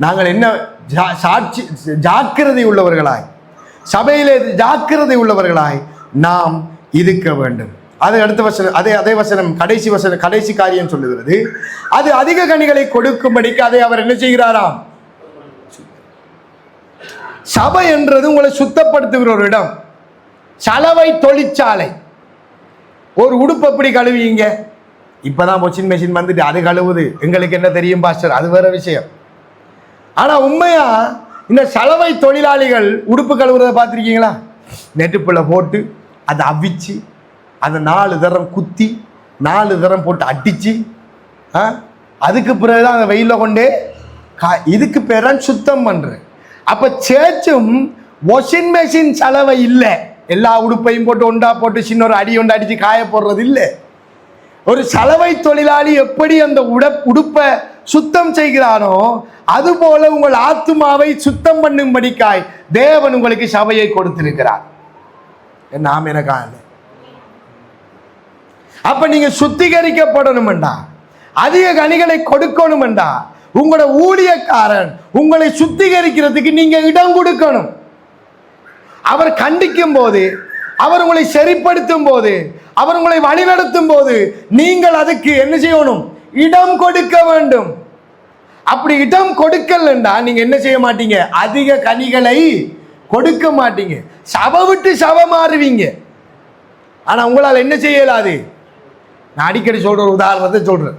நாங்கள் என்ன ஜாக்கிரதை உள்ளவர்களாய், சபையிலே ஜாக்கிரதை உள்ளவர்களாய் நாம் இருக்க வேண்டும். அது அடுத்த வசனம், அதே வசனம், கடைசி காரியம் சொல்லுகிறது, அது அதிக கனிகளை கொடுக்கும்படிக்கு அதை அவர் என்ன செய்கிறாராம்? சபை என்றது உங்களை சுத்தப்படுத்துகிற ஒரு இடம். சலவை தொழிற்சாலை. ஒரு உடுப்பு எப்படி கழுவிங்க? இப்பதான் வாஷிங் மெஷின் வந்துட்டு அது கழுவுது, எங்களுக்கு என்ன தெரியும் பாஸ்டர், அது வேற விஷயம். ஆனா உண்மையா இந்த சலவை தொழிலாளிகள் உடுப்பு கழுவுறத பார்த்துருக்கீங்களா? நெட்டுப்புள்ள போட்டு அதை அவிச்சு அதை 4 தரம் குத்தி 4 தரம் போட்டு அடிச்சு அதுக்கு பிறகுதான் அந்த வெயில கொண்டே இதுக்கு பேர சுத்தம் பண்றேன். அப்ப சேர்ச்சும் வாஷிங் மெஷின் சலவை இல்லை. எல்லா உடுப்பையும் போட்டு ஒண்டா போட்டு சின்ன ஒரு அடி ஒன்று அடிச்சு காய போடுறது இல்லை. ஒரு சலவை தொழிலாளி எப்படி அந்த உடுப்பை சுத்தம் செய்கிறானோ அதுபோல உங்கள் ஆத்துமாவை சுத்தம் பண்ணும்படிக்காய் தேவன் உங்களுக்கு சபையை கொடுத்திருக்கிறார். நாம் எனக்கா? அப்ப நீங்க சுத்திகரிக்கப்படணும்டா, அதிக கனிகளை கொடுக்கணும்டா, உங்களோட ஊழியக்காரன் உங்களை சுத்திகரிக்கிறதுக்கு நீங்க இடம் கொடுக்கணும். அவர் கண்டிக்கும் போது, அவர் உங்களை சரிப்படுத்தும் போது, அவர் உங்களை வழிநடத்தும் போது நீங்கள் அதுக்கு என்ன செய்யணும்? இடம் கொடுக்க வேண்டும். அப்படி இடம் கொடுக்கலண்டா நீங்க என்ன செய்ய மாட்டீங்க? அதிக கனிகளை கொடுக்க மாட்டீங்க. சபை விட்டு சபை மாறுவீங்க. ஆனா உங்களால் என்ன செய்யலாது? நான் அடிக்கடி சொல்ற ஒரு உதாரணத்தை சொல்றேன்.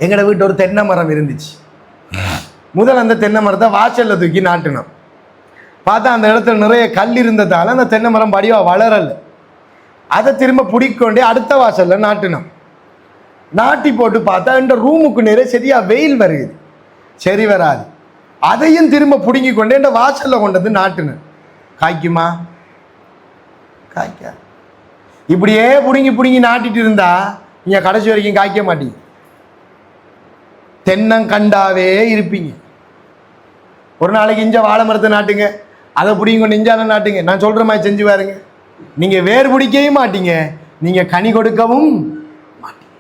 எங்கட வீட்டு ஒரு தென்னை மரம் இருந்துச்சு. முதல் அந்த தென்னை மரத்தை வாசல்ல தூக்கி நாட்டினோம். பார்த்தா அந்த இடத்துல நிறைய கல் இருந்ததால அந்த தென்னை மரம் படிவா வளரல. அதை திரும்ப பிடிக்கொண்டே அடுத்த வாசல்ல நாட்டினோம். நாட்டி போட்டு பார்த்தா இந்த ரூமுக்கு நிறைய சரியா வெயில் வருது, சரி வராது. அதையும் திரும்ப பிடுங்கி கொண்டு இந்த வாசல்ல கொண்டு வந்து நாட்டினேன். காய்க்குமா? காய்க்கா. இப்படியே பிடுங்கி நாட்டிட்டு இருந்தா நீங்க கடைசி வரைக்கும் காய்க்க மாட்டீங்க. தென்னங்கண்டாவே இருப்பீங்க. ஒரு நாளைக்கு இஞ்ச வாழை மரத்தை நாட்டுங்க, அதை பிடிங்கி கொண்டு இஞ்சான நாட்டுங்க. நான் சொல்ற மாதிரி செஞ்சு பாருங்க. நீங்க வேர் பிடிக்கவும் மாட்டீங்க, நீங்க கனி கொடுக்கவும் மாட்டீங்க.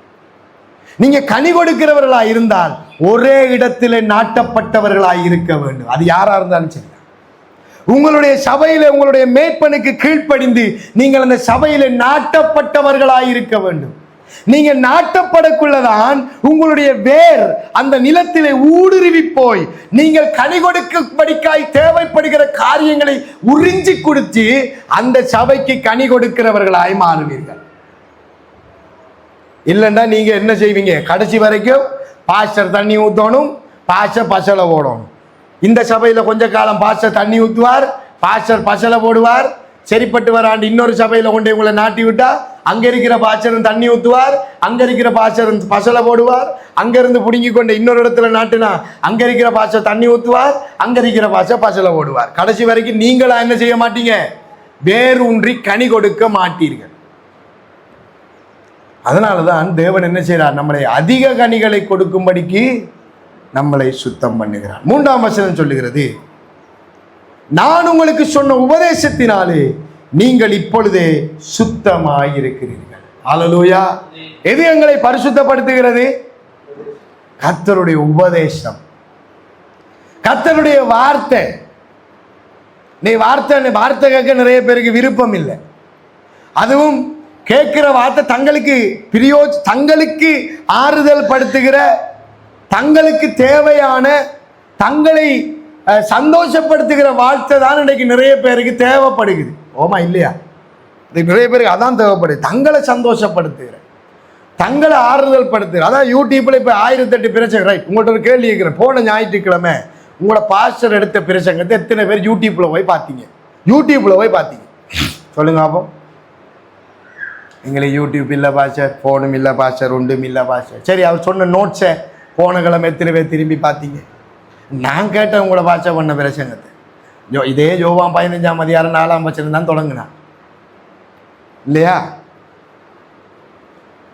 நீங்க கனி கொடுக்கிறவர்களாய் இருந்தால் ஒரே இடத்திலே நாட்டப்பட்டவர்களாய் இருக்க வேண்டும். அது யாரா இருந்தாலும் சரி. உங்களுடைய சபையில உங்களுடைய மேய்ப்பனுக்கு கீழ்ப்படிந்து நீங்கள் அந்த சபையில நாட்டப்பட்டவர்களாய் இருக்க வேண்டும். நீங்க நாட்டப்படக்குள்ளதான் உங்களுடைய வேர் அந்த நிலத்திலே ஊடுருவி போய் நீங்கள் கனி கொடுக்கும்படிக்காய் தேவைப்படுகிற காரியங்களை உறிஞ்சி கொடுத்து அந்த சபைக்கு கனி கொடுக்கிறவர்களாய் மாறுவீர்கள். இல்லைன்னா நீங்க என்ன செய்வீங்க? கடைசி வரைக்கும் பாஸ்டர் தண்ணி ஊற்றணும், பாஸ்டர் பசலை போடணும். இந்த சபையில கொஞ்ச காலம் பாஸ்டர் தண்ணி ஊற்றுவார், பாஸ்டர் பசலை போடுவார், சரிப்பட்டு வராண்டு இன்னொரு சபையில கொண்டு உங்களை நாட்டி விட்டா அங்க இருக்கிற பாச்சரன் தண்ணி ஊத்துவார், அங்க இருக்கிற பாச்சரன் பசலை போடுவார், அங்க இருந்து புடுங்கி கொண்டு இன்னொரு இடத்துல நாட்டுனா அங்க இருக்கிற பாச்ச தண்ணி ஊத்துவார், அங்க இருக்கிற பாச்ச பசலை போடுவார். கடைசி வரைக்கும் நீங்களா என்ன செய்ய மாட்டீங்க? வேரூன்றி கனி கொடுக்க மாட்டீர்கள். அதனாலதான் தேவன் என்ன செய்யறார்? நம்மளை அதிக கனிகளை கொடுக்கும்படிக்கு நம்மளை சுத்தம் பண்ணுகிறார். 3ஆம் வசனம் சொல்லுகிறது, நான் உங்களுக்கு சொன்ன உபதேசத்தினாலே நீங்கள் இப்பொழுதே சுத்தமாயிருக்கிறீர்கள். அல்லேலூயா. எது எங்களை பரிசுத்தப்படுத்துகிறது? கர்த்தருடைய உபதேசம், கர்த்தருடைய வார்த்தை. நீ வார்த்தை கேட்க நிறைய பேருக்கு விருப்பம் இல்லை. அதுவும் கேட்கிற வார்த்தை தங்களுக்கு ஆறுதல் படுத்துகிற, தங்களுக்கு தேவையான, தங்களை சந்தோஷப்படுத்துகிற வார்த்தை தான் இன்னைக்கு நிறைய பேருக்கு தேவைப்படுகிறது. ஓமா இல்லையா? நிறைய பேருக்கு அதான் தேவைப்படுது. தங்களை சந்தோஷப்படுத்துகிற, தங்களை ஆறுதல் படுத்துகிற. அதான் யூடியூப்ல இப்ப 1008 பிரச்சனை. ரைட், உங்கள்கிட்ட ஒரு கேள்வி கேட்கிறேன். போன ஞாயிற்றுக்கிழமை உங்களோட பாஸ்டர் எடுத்த பிரசங்கத்தை எத்தனை பேர் யூடியூப்ல போய் பார்த்தீங்க? யூடியூப்ல போய் பார்த்தீங்க சொல்லுங்க அப்போ. எங்களுக்கு யூடியூப் இல்லை பாஸ்டர், ஃபோனும் இல்லை பாஸ்டர், ஒன்றும் இல்லை பாஸ்டர். சரி, அவர் சொன்ன நோட்ஸை போன கிழமை எத்தனை பேர் திரும்பி பார்த்தீங்க? நான் கேட்டேன் உங்களோட பாஷா பண்ண பிரசங்கத்தை. இதே யோவான் 15ஆம் அதிகாரம் 4ஆம் வசனம் தான் தொடங்கினான் இல்லையா?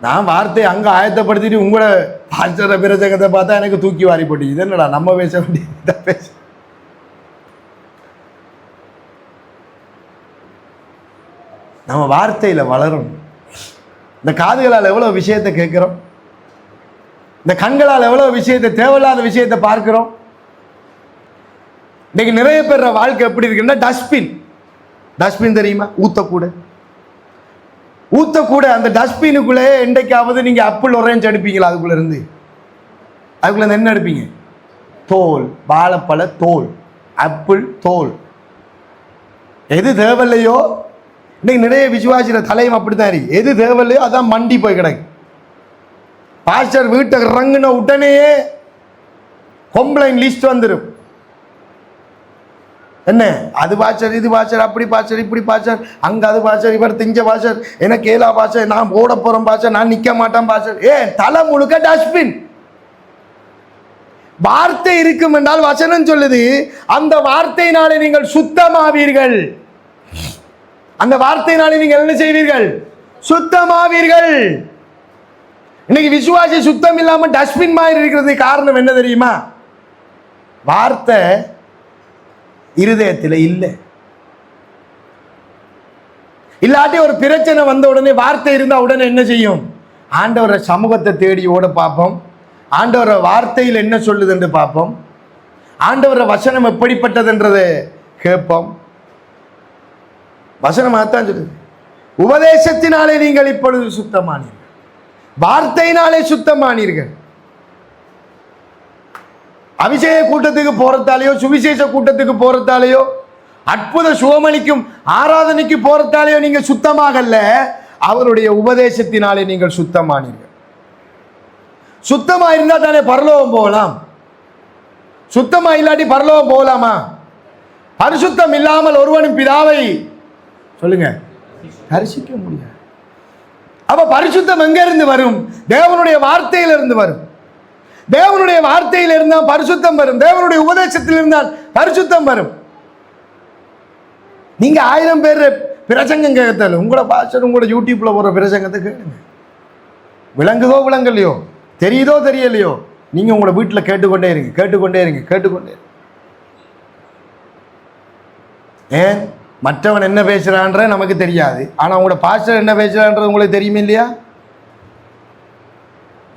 நான் வார்த்தையை அங்கே ஆயத்தப்படுத்திட்டு உங்களோட பாஸ்டர பிரசங்கத்தை பார்த்தா எனக்கு தூக்கி வாரி போட்டு, இது என்னடா நம்ம பேச வேண்டிய பேச. நம்ம வார்த்தையில வளரணும். இந்த காதுகளால் எவ்வளவு விஷயத்தை கேட்கிறோம், இந்த கண்களால் எவ்வளவு விஷயத்தை, தேவையில்லாத விஷயத்தை பார்க்கிறோம். இன்னைக்கு நிறைய பேர் வாழ்க்கை எப்படி இருக்குன்னா, டஸ்ட்பின் தெரியுமா? ஊத்தக்கூட அந்த டஸ்ட்பினுக்குள்ளே என்றைக்காவது நீங்க அப்பிள் ஒரேஞ்ச் எடுப்பீங்களா? அதுக்குள்ள இருந்து என்ன எடுப்பீங்க? தோல், வாழைப்பழ தோல், ஆப்பிள் தோல். எது தேவையில்லையோ, இன்னைக்கு நிறைய விசுவாசிற தலையும் அப்படித்தான் இருக்கு. எது தேவையில்லையோ அதான் மண்டி போய் கிடக்கு. பாஸ்டர் வீட்டை இறங்குன உடனேயே கம்ப்ளைண்ட் லிஸ்ட் வந்துடும். என்ன அது பாச்சர், இது பாச்சர், அப்படி பாச்சர், இப்படி பாச்சர், அங்க அது பாச்சர், இவர் திஞ்ச பாச்சர், எனக்கு கேலா பாச்சர், நான் ஓட போறேன் பாச்சர், நான் நிக்க மாட்டேன் பாச்சர். தலை முழுக்க டஸ்ட்பின். வார்த்தை இருக்கும் என்றால் வசனம் சொல்லுது, அந்த வார்த்தையினாலே நீங்கள் சுத்தமாவீர்கள். அந்த வார்த்தையினாலே நீங்கள் என்ன செய்வீர்கள்? சுத்தமாவீர்கள். இன்னைக்கு விசுவாசி சுத்தம் இல்லாம டஸ்ட்பின் மாதிரி இருக்கிறது காரணம் என்ன தெரியுமா? வார்த்தை இருதயத்தில் இல்லை. இல்லாட்டி ஒரு பிரச்சனை வந்த உடனே வார்த்தை இருந்தா உடனே என்ன செய்யும்? ஆண்டவர சமூகத்தை தேடி ஓட பார்ப்போம். ஆண்டவர வார்த்தையில் என்ன சொல்லுது என்று பார்ப்போம். ஆண்டவர வசனம் எப்படிப்பட்டதுன்றதை கேட்போம். வசனமாகத்தான் சொல்லுது, உபதேசத்தினாலே நீங்கள் இப்பொழுது சுத்தமானீர்கள், வார்த்தையினாலே சுத்தமானீர்கள். அபிஷேக கூட்டத்துக்கு போறதாலேயோ, சுவிசேஷ கூட்டத்துக்கு போறதாலேயோ, அற்புத சுகமளிக்கும் ஆராதனைக்கு போறதாலேயோ நீங்க சுத்தமாகல, அவருடைய உபதேசத்தினாலே நீங்கள் சுத்தமானீர்கள். சுத்தமா இருந்தா தானே பரலோகம் போகலாம். சுத்தமா இல்லாட்டி பரலோகம் போகலாமா? பரிசுத்தம் இல்லாமல் ஒருவனும் பிதாவை சொல்லுங்க தரிசிக்க முடியாது. அப்ப பரிசுத்தம் எங்க இருந்து வரும்? தேவனுடைய வார்த்தையிலிருந்து வரும். தேவனுடைய வார்த்தையில் இருந்தால் பரிசுத்தம் வரும். தேவனுடைய உபதேசத்தில் இருந்தால் பரிசுத்தம் வரும். நீங்க 1000 பேர் பிரசங்கம் கேட்கல, உங்களோட பாஸ்டர் உங்களோட யூடியூப்ல போற பிரசங்கத்தை கேளுங்க. விளங்குதோ விளங்கலையோ, தெரியுதோ தெரியலையோ, நீங்க உங்களோட வீட்டில் கேட்டுக்கொண்டே இருங்க. ஏன் மற்றவன் என்ன பேசுறான்ற நமக்கு தெரியாது, ஆனா உங்களோட பாஸ்டர் என்ன பேசுறான்றது உங்களுக்கு தெரியுமே இல்லையா?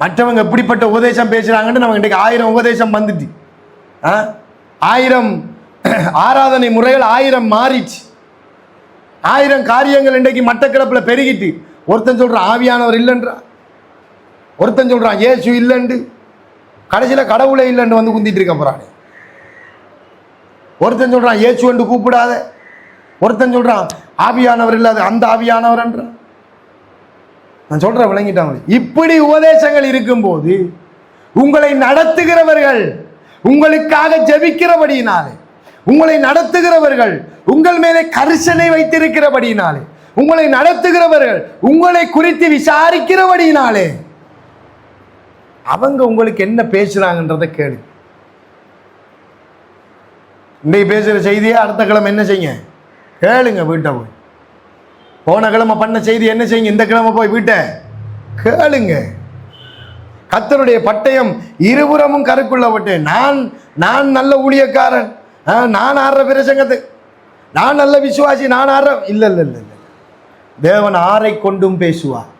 மற்றவங்க எப்படிப்பட்ட உபதேசம் பேசுறாங்கன்னு நமக்கு இன்றைக்கு 1000 உபதேசம் வந்துட்டு, 1000 ஆராதனை முறைகள் 1000 மாறிச்சு. 1000 காரியங்கள் இன்றைக்கு மட்டக்களப்பில் பெருகிட்டு. ஒருத்தன் சொல்றான் ஆவியானவர் இல்லைன்றான், ஒருத்தன் சொல்றான் இயேசு இல்லைன்னு, கடைசியில் கடவுளே இல்லைன்னு வந்து குந்திட்டு இருக்க போறானே. ஒருத்தன் சொல்றான் இயேசு என்று கூப்பிடாத, ஒருத்தன் சொல்றான் ஆவியானவர் இல்லாத அந்த ஆவியானவர் என்றான். நான் சொல்றேன், விளங்கிட்டாங்க. இப்படி உபதேசங்கள் இருக்கும்போது உங்களை நடத்துகிறவர்கள், உங்களுக்காக ஜெபிக்கிறபடியினாலே, உங்களை நடத்துகிறவர்கள் உங்கள் மேலே கரிசனை வைத்திருக்கிறபடியினாலே, உங்களை நடத்துகிறவர்கள், உங்களை குறித்து விசாரிக்கிறபடியினாலே அவங்க உங்களுக்கு என்ன பேசுறாங்கன்றதை கேளு. இன்னைக்கு பேசுகிற செய்தியை அடுத்த கிழமை என்ன செய்யுங்க, கேளுங்க. வீட்டை போய் போன கிழமை பண்ண செய்தி என்ன செய்யுங்க, இந்த கிழமை போய் வீட்டை கேளுங்க. கர்த்தருடைய பட்டயம் இருபுறமும் கருக்குள்ள விட்டேன். நான் நல்ல ஊழியக்காரன், நான் ஆடுற பிரசங்கத்து, நான் நல்ல விசுவாசி, நான் ஆடுற இல்லை இல்லை இல்லை இல்லை. தேவன் ஆரை கொண்டும் பேசுவார்.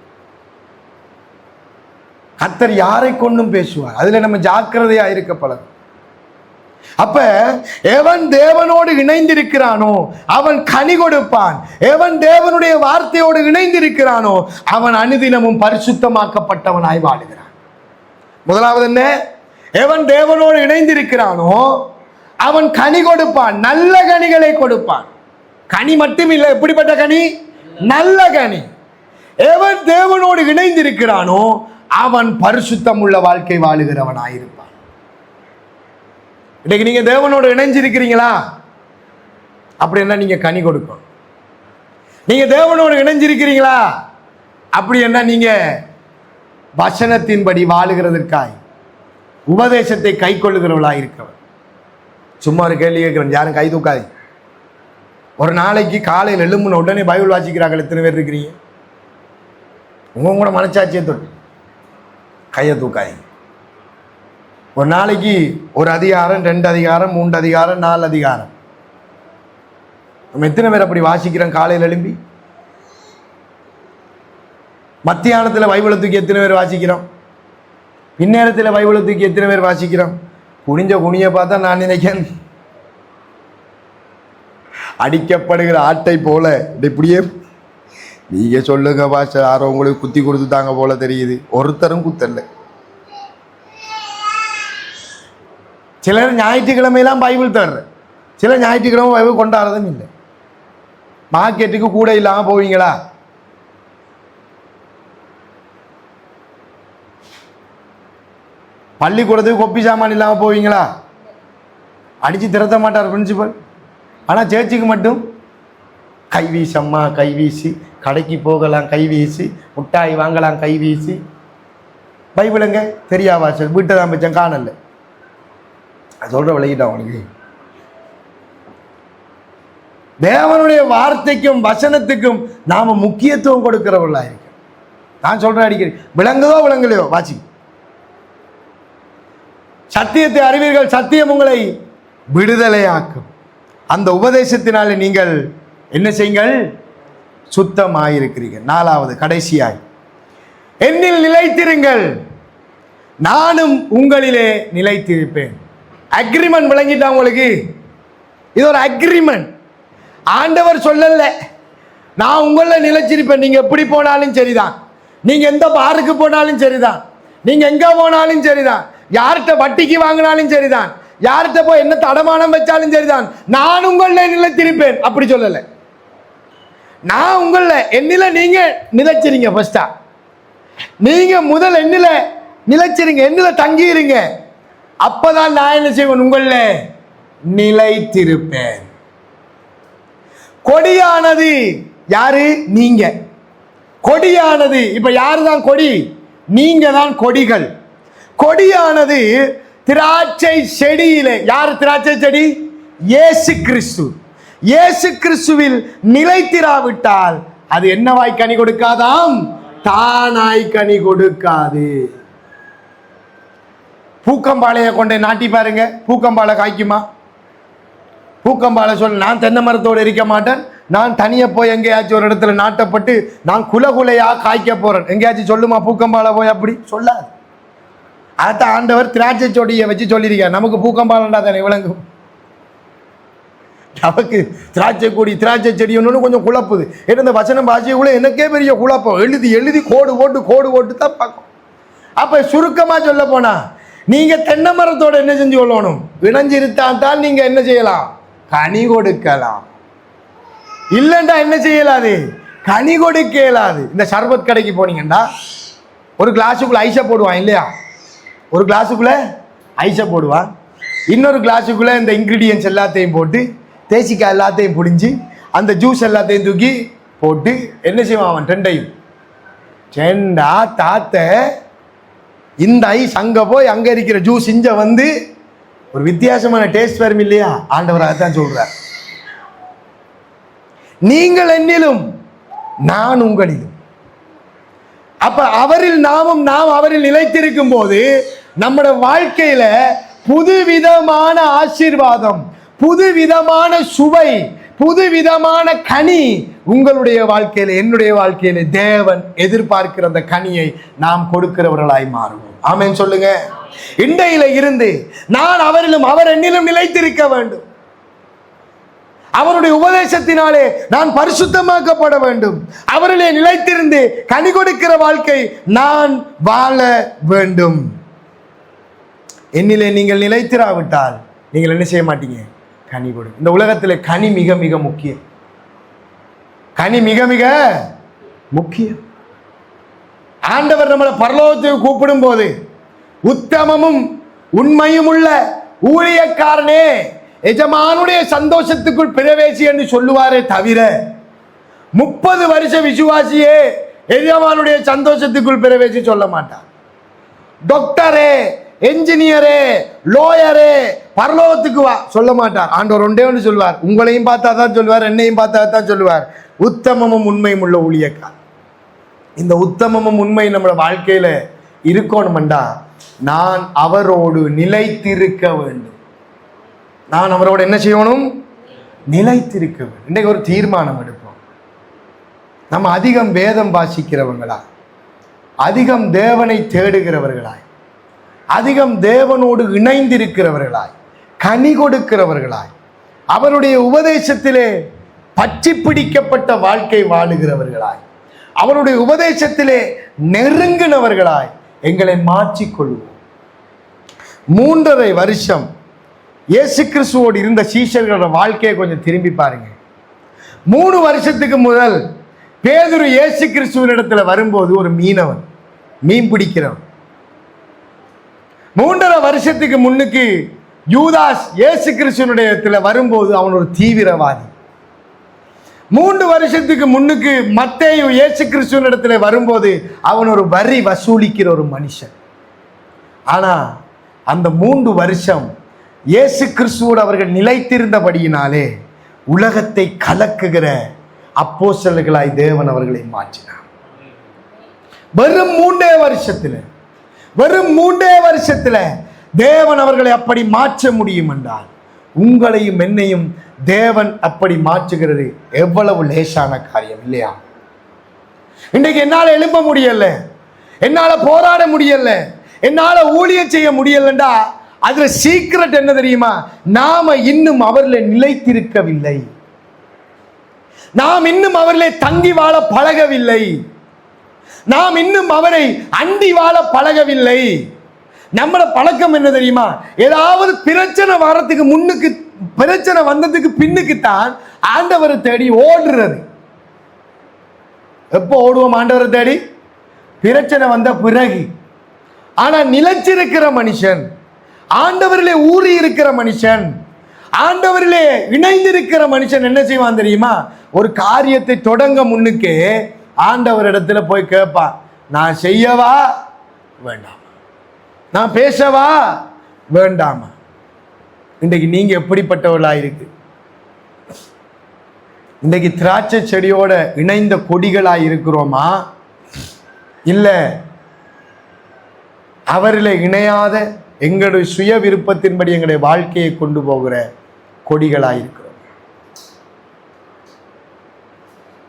கர்த்தர் யாரை கொண்டும் பேசுவார். அதுல நம்ம ஜாக்கிரதையா இருக்க பழகும். அப்ப எவன் தேவனோடு இணைந்திருக்கிறானோ அவன் கனி கொடுப்பான். எவன் தேவனுடைய வார்த்தையோடு இணைந்திருக்கிறானோ அவன் அனுதினமும் பரிசுத்தமாக்கப்பட்டவனாய் வாழுகிறான். முதலாவது என்ன? எவன் தேவனோடு இணைந்திருக்கிறானோ அவன் கனி கொடுப்பான், நல்ல கனிகளை கொடுப்பான். கனி மட்டும் இல்லை, எப்படிப்பட்ட கனி? நல்ல கனி. எவன் தேவனோடு இணைந்திருக்கிறானோ அவன் பரிசுத்தம் உள்ள வாழ்க்கை வாழுகிறவனாயிருப்பான். இன்னைக்கு நீங்க தேவனோடு இணைஞ்சிருக்கிறீங்களா? அப்படின்னா நீங்க கனி கொடுக்கணும். நீங்க தேவனோடு இணைஞ்சிருக்கிறீங்களா? அப்படி என்ன நீங்க வசனத்தின்படி வாழுகிறதற்காய் உபதேசத்தை கை கொள்ளுகிறவர்களாக இருக்கவர். சும்மா ஒரு கேள்வி கேட்கிறேன், யாரும் கை தூக்காது. ஒரு நாளைக்கு காலையில் எழும்புன உடனே பைபிள் வாசிக்கிறார்கள் எத்தனை பேர் இருக்கிறீங்க? உங்க கூட மனச்சாட்சியை தொட்டு கையை தூக்காதீங்க. ஒரு நாளைக்கு ஒரு அதிகாரம், 2 அதிகாரம், 3 அதிகாரம், 4 அதிகாரம், நம்ம எத்தனை பேர் அப்படி வாசிக்கிறோம்? காலையில் எழும்பி மத்தியானத்தில் பைபிளை தூக்கி எத்தனை பேர் வாசிக்கிறோம்? பின்னேரத்தில் பைபிளை தூக்கி எத்தனை பேர் வாசிக்கிறோம்? குனிய பார்த்தா நான் நினைக்கிறேன் அடிக்கப்படுகிற ஆட்டை போல இப்படியே. நீங்க சொல்லுங்க பாஷ, யாரோ உங்களுக்கு குத்தி கொடுத்துட்டாங்க போல தெரியுது. ஒருத்தரும் குத்தல்ல. சிலர் ஞாயிற்றுக்கிழமையெல்லாம் பைபிள் தர்ற, சிலர் ஞாயிற்றுக்கிழமை பைபிள் கொண்டாடுறதும் இல்லை. மார்க்கெட்டுக்கு கூட இல்லாமல் போவீங்களா? பள்ளிக்கூடத்துக்கு கொப்பி சாமான் இல்லாமல் போவீங்களா? அடித்து திறத்த மாட்டார் பிரின்சிபல். ஆனால் சேர்ச்சுக்கு மட்டும் கைவீசி, அம்மா கைவீசி, கடைக்கு போகலாம் கைவீசி, முட்டாய் வாங்கலாம் கைவீசி. பைபிள் எங்க தெரியா வாசல், வீட்டை தான் வச்சேன் காணல. சொல்ற விளக்கிட்டான் அவனுக்கு. தேவனுடைய வார்த்தைக்கும் வசனத்துக்கும் நாம முக்கியத்துவம் கொடுக்கிறவர்களா இருக்கு. நான் சொல்றேன் அடிக்கடி, விளங்குதோ விளங்கலையோ வாசி. சத்தியத்தை அறிவீர்கள், சத்தியம் உங்களை விடுதலையாக்கும். அந்த உபதேசத்தினாலே நீங்கள் என்ன செய்யுங்கள்? சுத்தமாயிருக்கிறீர்கள். 4வது கடைசியாய், என்னில் நிலைத்திருங்கள், நானும் உங்களிலே நிலைத்திருப்பேன். அக்ரிமெண்ட் விளங்கிட்டா உங்களுக்கு? இது ஒரு அக்ரிமெண்ட். ஆண்டவர் சொல்லல நான் உங்கள நிலைச்சிருப்பேன். நீங்க எப்படி போனாலும் சரிதான், நீங்க எந்த பாருக்கு போனாலும் சரிதான், நீங்க எங்க போனாலும் சரிதான், யார்கிட்ட வட்டிக்கு வாங்கினாலும் சரிதான், யார்கிட்ட போய் என்ன தடமானம் வச்சாலும் சரிதான், நான் உங்கள நிலைத்திருப்பேன். அப்படி சொல்லல. நான் உங்கள என்னில நீங்க நிலைச்சிருங்க. ஃபர்ஸ்டா நீங்க முதல் என்னில நிலைச்சிருங்க, என்னில தங்கியிருங்க. அப்பதான் நான் என்ன செய்வேன்? உங்கள நிலைத்திருப்பேன். கொடியானது யாரு? நீங்க. கொடியானது இப்ப யாரு தான் கொடி? நீங்க தான் கொடிகள். கொடியானது திராட்சை செடியிலே, யார் திராட்சை செடி? இயேசு கிறிஸ்து. இயேசு கிறிஸ்துவில் நிலைத்திராவிட்டால் அது என்னவாய் கனி கொடுக்காதாம்? தானாய் கனி கொடுக்காது. பூக்கம்பாளைய கொண்டே நாட்டி பாருங்க, பூக்கம்பாலை காய்க்குமா? பூக்கம்பாலை சொல்ல, நான் தென்னை மரத்தோடு இருக்க மாட்டேன், நான் தனியா போய் எங்கேயாச்சும் ஒரு இடத்துல நாட்டப்பட்டு நான் குலகுலையா காய்க்க போறேன், எங்கேயாச்சும் சொல்லுமா பூக்கம்பாலை போய்? அப்படி சொல்லாது. அதான் ஆண்டவர் திராட்சை செடியை வச்சு சொல்லியிருக்கார். நமக்கு பூக்கம்பாலண்டா தானே விளங்கும். நமக்கு திராட்சை கொடி, திராட்சை செடி ஒன்று கொஞ்சம் குழப்புது. ஏன்னா இந்த வசனம் பாசியக்குள்ள எனக்கே பெரிய குழப்பம். எழுதி கோடு ஓட்டு தான் பார்க்கும். அப்ப சுருக்கமா சொல்ல போனா, நீங்க தென்னை மரத்தோட என்ன செஞ்சு கொள்ளணும்? இணைஞ்சிருத்தான் நீங்க என்ன செய்யலாம்? கனி கொடுக்கலாம். இல்லைண்டா என்ன செய்யலாது? கனி கொடுக்க இயலாது. இந்த சர்பத் கடைக்கு போனீங்கன்னா ஒரு கிளாஸுக்குள்ள ஐஸை போடுவான் இல்லையா? ஒரு கிளாஸுக்குள்ள ஐஸை போடுவான், இன்னொரு கிளாஸுக்குள்ள இந்த இன்கிரீடியன்ஸ் எல்லாத்தையும் போட்டு தேசிக்காய் எல்லாத்தையும் புடிஞ்சு அந்த ஜூஸ் எல்லாத்தையும் தூக்கி போட்டு என்ன செய்வான் அவன் ரெண்டையும் செண்டா தாத்த இந்த ஐஸ் அங்க போய் அங்க இருக்கிற ஜூஸ் இங்க வந்து ஒரு வித்தியாசமான டேஸ்ட் வரும் இல்லையா? ஆண்டவர் அதைத்தான் சொல்றார். நீங்கள் என்னிலும் நான் உங்களிலும். அப்ப அவரில் நாமும் நாம் அவரில் நிலைத்திருக்கும் போது நம்முடைய வாழ்க்கையில புதுவிதமான ஆசீர்வாதம், புதுவிதமான சுவை, புதுவிதமான கனி உங்களுடைய வாழ்க்கையில என்னுடைய வாழ்க்கையில தேவன் எதிர்பார்க்கிற அந்த கனியை நாம் கொடுக்கிறவர்களாய் மாறுவோம். ஆமென் சொல்லுங்க. இன்றையில இருந்து நான் அவரிலும் அவர் என்னிலும் நிலைத்திருக்க வேண்டும். அவருடைய உபதேசத்தினாலே நான் பரிசுத்தமாக்கப்பட வேண்டும். அவரிலே நிலைத்திருந்து கனி கொடுக்கிற வாழ்க்கை நான் வாழ வேண்டும். என்னிலே நீங்கள் நிலைத்திராவிட்டால் நீங்கள் என்ன செய்ய மாட்டீங்க? கனி கொடு. இந்த உலகத்தில் கனி மிக மிக முக்கியம். கனி மிக மிக முக்கியம். ஆண்டவர் நம்மளை பரலோகத்துக்கு கூப்பிடும் போது உத்தமமும் உண்மையும் உள்ள ஊழியக்காரனே எஜமானுடைய சந்தோஷத்துக்குள் பிரவேசி என்று சொல்லுவாரே தவிர 30 வருஷ விசுவாசியே எஜமானுடைய சந்தோஷத்துக்குள் பிரவேசி சொல்ல மாட்டார். டாக்டரே, என்ஜினியரே, லோயரே பரலோகத்துக்கு வா சொல்ல மாட்டார். ஆண்டவர் ஒன்றே ஒன்று சொல்வார், உங்களையும் பார்த்தா தான் சொல்வார், என்னையும் பார்த்தா தான் சொல்லுவார், உத்தமமும் உண்மையும் உள்ள ஊழியக்காரர். இந்த உத்தமமும் உண்மை நம்மளோட வாழ்க்கையில இருக்கணும்டா நான் அவரோடு நிலைத்திருக்க வேண்டும். நான் அவரோடு என்ன செய்யணும்? நிலைத்திருக்க வேண்டும். இன்றைக்கு ஒரு தீர்மானம் எடுப்போம். நம்ம அதிகம் வேதம் வாசிக்கிறவங்களா, அதிகம் தேவனை தேடுகிறவர்களாய், அதிகம் தேவனோடு இணைந்திருக்கிறவர்களாய், கனி கொடுக்கிறவர்களாய், அவருடைய உபதேசத்திலே பற்றி பிடிக்கப்பட்ட வாழ்க்கை வாழுகிறவர்களாய், அவருடைய உபதேசத்திலே நெருங்கினவர்களாய் எங்களை மாற்றிக்கொள்வோம். 3.5 வருஷம் இயேசு கிறிஸ்துவோடு இருந்த சீஷர்களோட வாழ்க்கையை கொஞ்சம் திரும்பி பாருங்க. 3 வருஷத்துக்கு முதல் பேதுரு இயேசு கிறிஸ்துவினிடத்துல வரும்போது ஒரு மீனவன், மீன் பிடிக்கிறவன். 3.5 வருஷத்துக்கு முன்னுக்கு யூதாஸ் இயேசு கிறிஸ்துவினிடத்துல வரும்போது அவன் ஒரு தீவிரவாதி. 3 வருஷத்துக்கு முன்னுக்கு மத்தேயு இயேசு கிறிஸ்துவினிடத்துல வரும்போது அவன் ஒரு வரி வசூலிக்கிற ஒரு மனுஷன். ஆனா அந்த 3 வருஷம் இயேசு கிறிஸ்துவோடு அவர்கள் நிலைத்திருந்தபடியினாலே உலகத்தை கலக்குகிற அப்போஸ்தலர்களாய் தேவன் அவர்களை மாற்றினார். வெறும் 3 வருஷத்துல தேவன் அவர்களை அப்படி மாற்ற முடியும் என்றால் உங்களையும் என்னையும் தேவன் அப்படி மாற்றுகிறது எவ்வளவு லேசான காரியம் இல்லையா? இன்றைக்கு என்னால எழும்ப முடியல, என்னால போராட முடியல, என்னால ஊழியம் செய்ய முடியலண்டா அதுல சீக்ரெட் என்ன தெரியுமா? நாம இன்னும் அவரில் நிலைத்திருக்கவில்லை. நாம் இன்னும் அவரில் தங்கி வாழ பழகவில்லை. நாம் இன்னும் அவரை அண்டி வாழ பழகவில்லை. நம்மள பழக்கம் என்ன தெரியுமா? ஏதாவது பிரச்சனை வரத்துக்கு முன்னுக்கு, பிரச்சனை வந்ததுக்கு பின்னுக்கு தான் ஆண்டவரை தேடி ஓடுறது. எப்போ ஓடுவோம் ஆண்டவரை தேடி? பிரச்சனை வந்த பிறகு. ஆனா நிலைச்சிருக்கிற மனுஷன், ஆண்டவரிலே ஊறி இருக்கிற மனுஷன், ஆண்டவரிலே இணைந்திருக்கிற மனுஷன் என்ன செய்வான் தெரியுமா? ஒரு காரியத்தை தொடங்க முன்னுக்கே ஆண்டவரிடத்துல போய் கேட்பான், நான் செய்யவா வேண்டாமா, நான் பேசவா வேண்டாமா? இன்றைக்கு நீங்க எப்படிப்பட்டவர்களா இருக்கு? இன்றைக்கு திராட்சை செடியோட இணைந்த கொடிகளா இருக்கிறோமா, இல்ல அவரில் இணையாத எங்களுடைய சுய விருப்பத்தின்படி எங்களுடைய வாழ்க்கையை கொண்டு போகிற கொடிகளாக இருக்கிறோம்?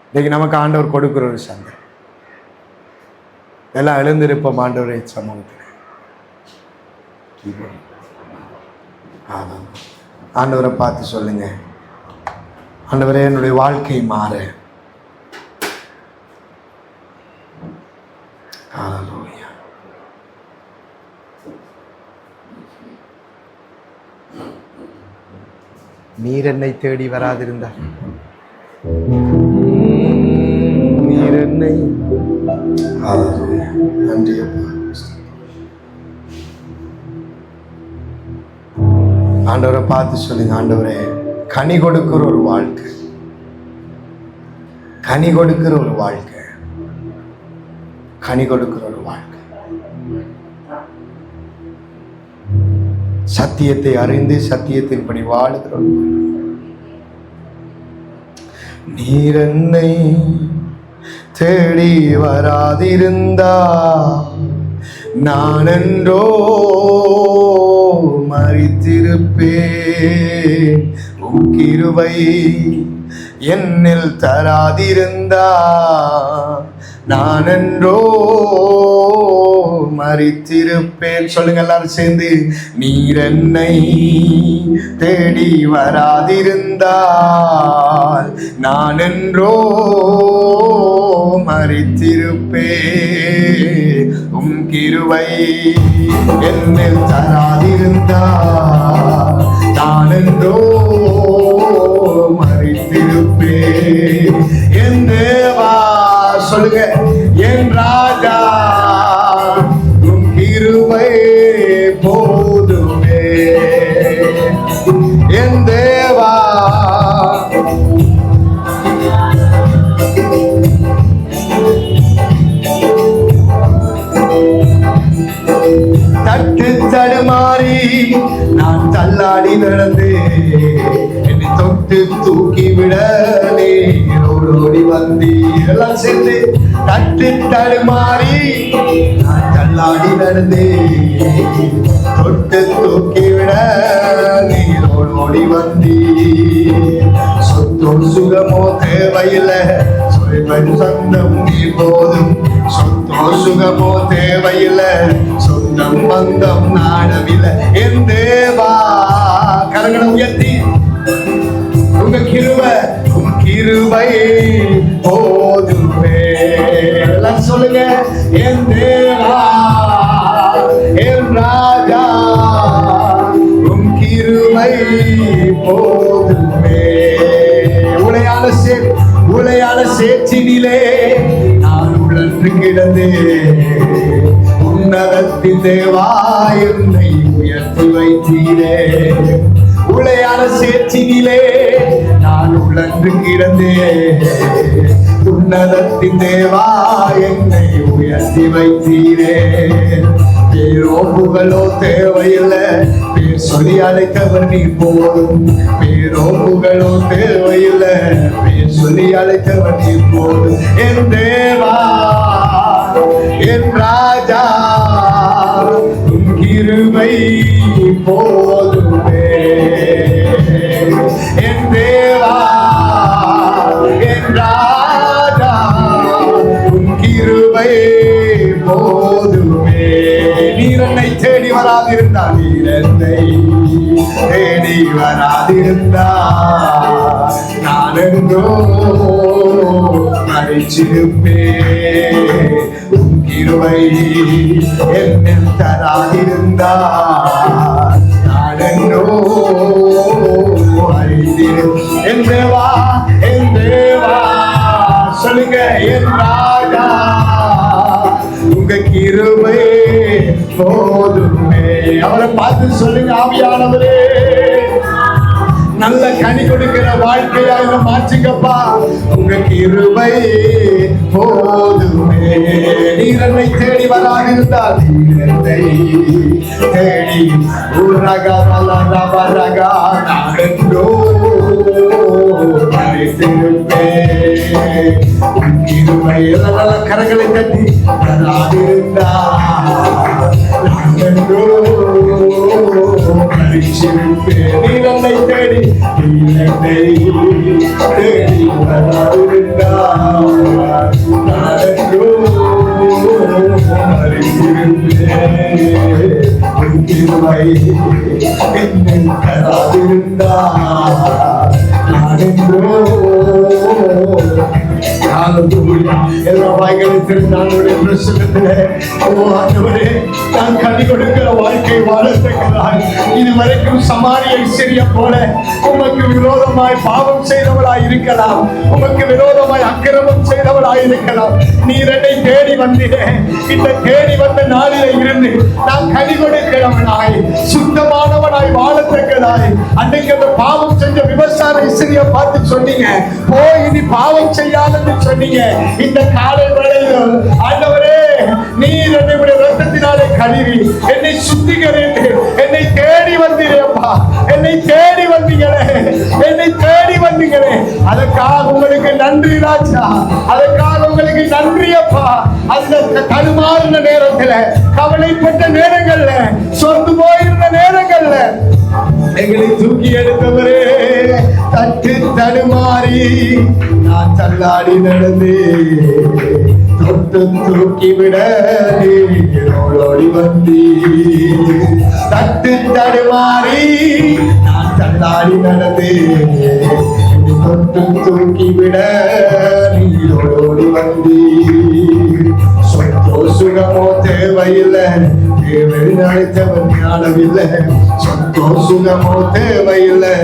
இன்னைக்கு நமக்கு ஆண்டவர் கொடுக்கிற ஒரு சந்தர்ப்பம். எல்லாம் எழுந்திருப்போம் ஆண்டவரை சமூகத்தில். ஆண்டவரை பார்த்து சொல்லுங்க, ஆண்டவரே என்னுடைய வாழ்க்கை மாற. நீர் என்னை தேடி வராதிருந்தார், நீர் என்னை. நன்றி. ஆண்டவரை பார்த்து சொல்லுங்க, ஆண்டவரே கனி கொடுக்கிற ஒரு வாழ்க்கை, கனி கொடுக்கிற ஒரு வாழ்க்கை, கனி கொடுக்கிற ஒரு வாழ்க்கை. சத்தியத்தை அறிந்து சத்தியத்தின்படி வாழுகிற ஒரு வாழ்க்கை. நீர் என்னை தேடி வராதிருந்தா நான் என்றோ மரித்திருப்பேன். உம் கிருபை என்னில் தராதிருந்தா நான் என்றோ மரித்திருப்பேன். சொல்லுங்க எல்லாரும் சேர்ந்து. நீர் என்னை தேடி வராதிருந்தால் நான் என்றோ மரித்திருப்பேன். உம் கிருபை என்னில் தராதிருந்தால் நான் என்றோ மரித்திருப்பேன். என் தேவா சொல்லுங்க, என் ராஜா உம் கிருபை போதுமே. என் தேவா தட்டு தடுமாறி நான் தள்ளாடி நடந்து என்னை தொட்டு தூக்கி விட ஓடி வந்தீர். எல்லாம் சேர்ந்து. தட்டு தடுமாறி நான் தள்ளாடி நடந்து தொட்டு தூக்கி விட நீரோடு ஓடி வந்தீர். சொத்தோ சுகமோ தேவையில்லை, சொல்வன் சொந்தம் நீ போதும். சொத்தோ சுகமோ தேவையில்லை, சொந்தம் பந்தம் நாடவில்லை. என் தேவா கரங்களை உயர்த்தி உங்க கிருபை கிருபை போதுமே. எல்லாம் சொல்லுங்க. என் தேவா என் ராஜா உம் கிருபை போதுமே. உளையான சேற்றினிலே நான் உழன்று கிடந்தே உன்னதத்தின் தேவா என்னை உயர்த்தி வைத்தீரே. உளையான சேற்றினிலே நான் உழன்று கிடந்தே உன்னதத்தின் தேவா என்னை உயர்த்தி வைத்தீரே. பேரோ புகழோ தேவையில்லை, பேர் சொல்லி அழைத்தவர் நீ போதும். பேரோ புகழோ தேவையில்லை, பேர் சொல்லி அழைத்தவர் நீ போதும். என் தேவா என் ராஜா உன் கிருபை போதுமே. என் தேவா என் ராஜா உன் கிருபை போதுமே. நீர் என்னை தேடி வராதிருந்தால், நீர் என்னை தேடி வராதிருந்தால் நான் என்றோ மரிச்சிருப்பேன். உன் கிருபை என்னில் தராதிருந்தால் நான் என்றோ அறிந்திருப்பேன். என் தேவா என் தேவா சொல்லுங்க. என் ராஜா உங்க கிருபை போதுமே. அவரை பார்த்து சொல்லுங்க. ஆவியானவரே நல்ல கனி கொடுக்கிற வாழ்க்கையா இதை மாற்றுங்கப்பா. உங்க கிருபை போதுமே. நீர் என்னை தேடி வராதிருந்தால், நீர் என்னை தேடி உரகா நான் என்றோ மரித்திருப்பேன். கிருபை நல்ல கரங்களை தட்டி வராதிருந்தால் நான் என்றோ மரித்திருப்பேன். நீர் என்னை தேடி வராதிருந்தால் நான் என்றோ மரித்திருப்பேன். கிருபை என்னில் தராதிருந்தால் நான் என்றோ நான் கனி கொடுக்கிற வாழ்க்கை வாழத்தக்கதாய் இதுவரைக்கும் சமாரியை சிறிய போல உமக்கு விரோதமாய் பாவம் செய்தவளாய் இருக்கலாம், உமக்கு விரோதமாய் அக்கிரமம் செய்தவளாய் இருக்கலாம். நீர் என்னை தேடி வந்தீரே. இந்த தேடி வந்த நாளில இருந்து நான் கனி கொடுக்கிறவனாய் சுத்தமானவனாய் வாழத்தக்கதாய் அன்றைக்கு அந்த பாவம் செஞ்ச விவசாய விபச்சார ஸ்திரியை பார்த்து சொன்னீங்க, போய் நீ பாவம் செய்யாதன்னு சொன்னீங்க. இந்த காலை வேளையில் ஆண்டவரே, நீர் என்னுடைய ரத்தத்தினாலே கழுவி என்னை சுத்திகரித்து என்னை தேடி வந்தீரேப்பா, என்னை தேடி வந்தீங்களே, என்னை தேடி வந்தீங்களே. அதற்காக உங்களுக்கு நன்றி ராஜா, அதற்காக உங்களுக்கு நன்றி அப்பா. அந்த தடுமாறின நேரத்துல, கவலைப்பட்ட நேரங்கள்ல, சொந்து போயிருந்த நேரங்கள்ல எங்களை தூக்கி எடுத்தவரே, தட்டு தடுமாறி நான் தள்ளாடி நடந்து தொட்டு தூக்கிவிட ஓடி வந்தி. தட்டு தடுமாறி நான் தள்ளாடி நடந்து தொட்டு தூக்கிவிட நீரோடி வந்தி. சொந்தோ சுகமோ தேவையில்லை, அழைத்தவன் ஞானமில்லை. சொந்தோ சுகமோ தேவையில்லை,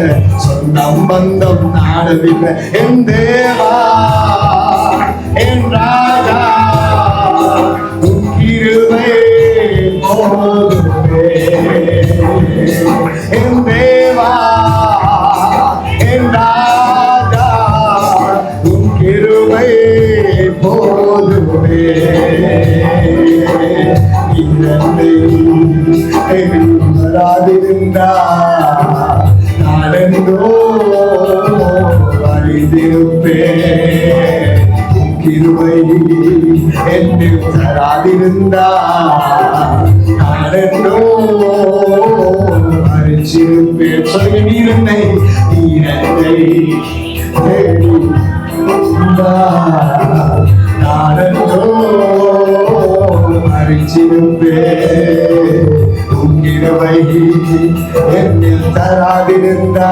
சொந்தம் பந்தம் நாடவில்லை. என் தேவா, என் ராஜா, உன் கிருபை போதுமே. என் தேவா, என் ராஜா, உன் கிருபை போதுமே. வராதிருந்தா நானெந்தோ அறிந்திருப்பேன். கிருபை என்னில் தராதிருந்தா நானெந்தோ அறிந்திருப்பேன். சொல்லுங்க, நீரத்தை தேடி நானெந்தோ அறிந்திருப்பேன். கிருபை என்னில் தராதிருந்தா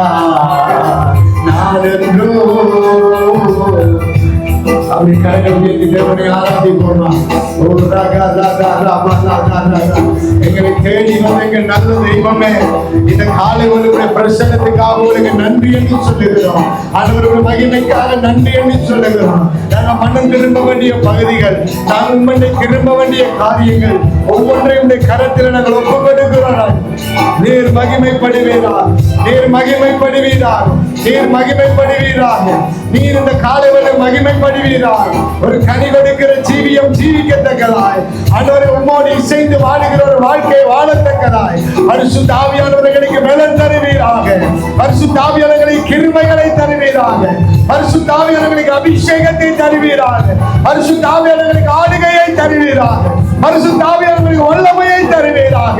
நானென்றோ. அப்படி கரங்கள் உயர்த்தி தேவனை ஆராதிப்போமா. எங்களை தேடி வந்த எங்கள் நல்ல தெய்வமே, இந்த காலை உங்களுடைய பிரசன்னத்துக்காக உங்களுக்கு நன்றி என்று சொல்லுகிறோம். ஆண்டவருடைய மகிமைக்காக நன்றி என்று சொல்லுகிறோம். நாங்கள் மனம் திரும்ப வேண்டிய பகுதிகள், நாங்கள் உண்மையை திரும்ப வேண்டிய காரியங்கள் ஒவ்வொன்றையும் கரத்தில் நாங்கள் ஒப்புக்கொடுக்கிறோம். நீர் மகிமைப்படுவீராக, நீர் மகிமைப்படுவீராக, நீர் மகிமைப்படுவீராக. நீர் இந்த காலை வேளை மகிமைப்படுவீராக. ஒரு கனி கொடுக்கிற ஜீவியம் ஜீவிக்கத்தக்கதாய், ஆண்டவரே உம்மோடு இசைந்து வாழுகிற ஒரு வாழ்க்கையை வாழத்தக்கதாய் பரிசுத்த ஆவியானவர்களுக்கு பலன் தருவீராக. பரிசுத்த ஆவியானவர்களுக்கு கிருபைகளை தருவீராக. பரிசுத்த ஆவியானவர்களுக்கு அபிஷேகத்தை தருவீராக. பரிசுத்த ஆவியானவர்களுக்கு ஆளுகையை தருவீராக. பரிசுத்த ஆவியானவர்களுக்கு வல்லமையை தருவீராக.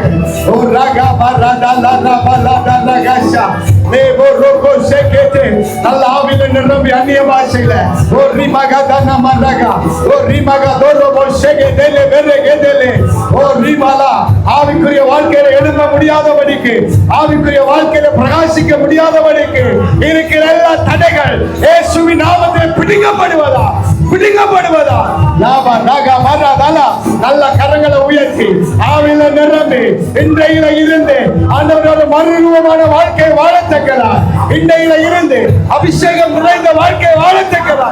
ஓ ரகா பரதா லரா பலதா லகஷா தேவோ ரோகோ சேகேதே. நல்ல ஆவியில நிரம்பி அந்நிய பாஷையில ஓ ரிமகா நமரகா ஓ ரிமகா தோரோபோ சேகேதேலே வெரகேதேலே ஓ ரிமலா. ஆவிக்குரிய வாழ்க்கையில எழும்ப முடியாதபடிக்கு, ஆவிக்குரிய வாழ்க்கையில பிரகாசிக்க முடியாதபடிக்கு இருக்கிற எல்லா தடைகள் இயேசுவின் நாமத்தில் பிடிக்கப்படுவதா, பிடிக்கப்படுவதா. லாபா ராகா மரதலா. நல்ல கரங்களை உயர்த்தி ஆவியில நிரம்பி இன்றையில இருந்து ஆண்டவரோட மறுரூபமான வாழ்க்கையை வாழத்தக்கதா, இன்றையில இருந்து அபிஷேகம் நிறைந்த வாழ்க்கையை வாழத்தக்கதா.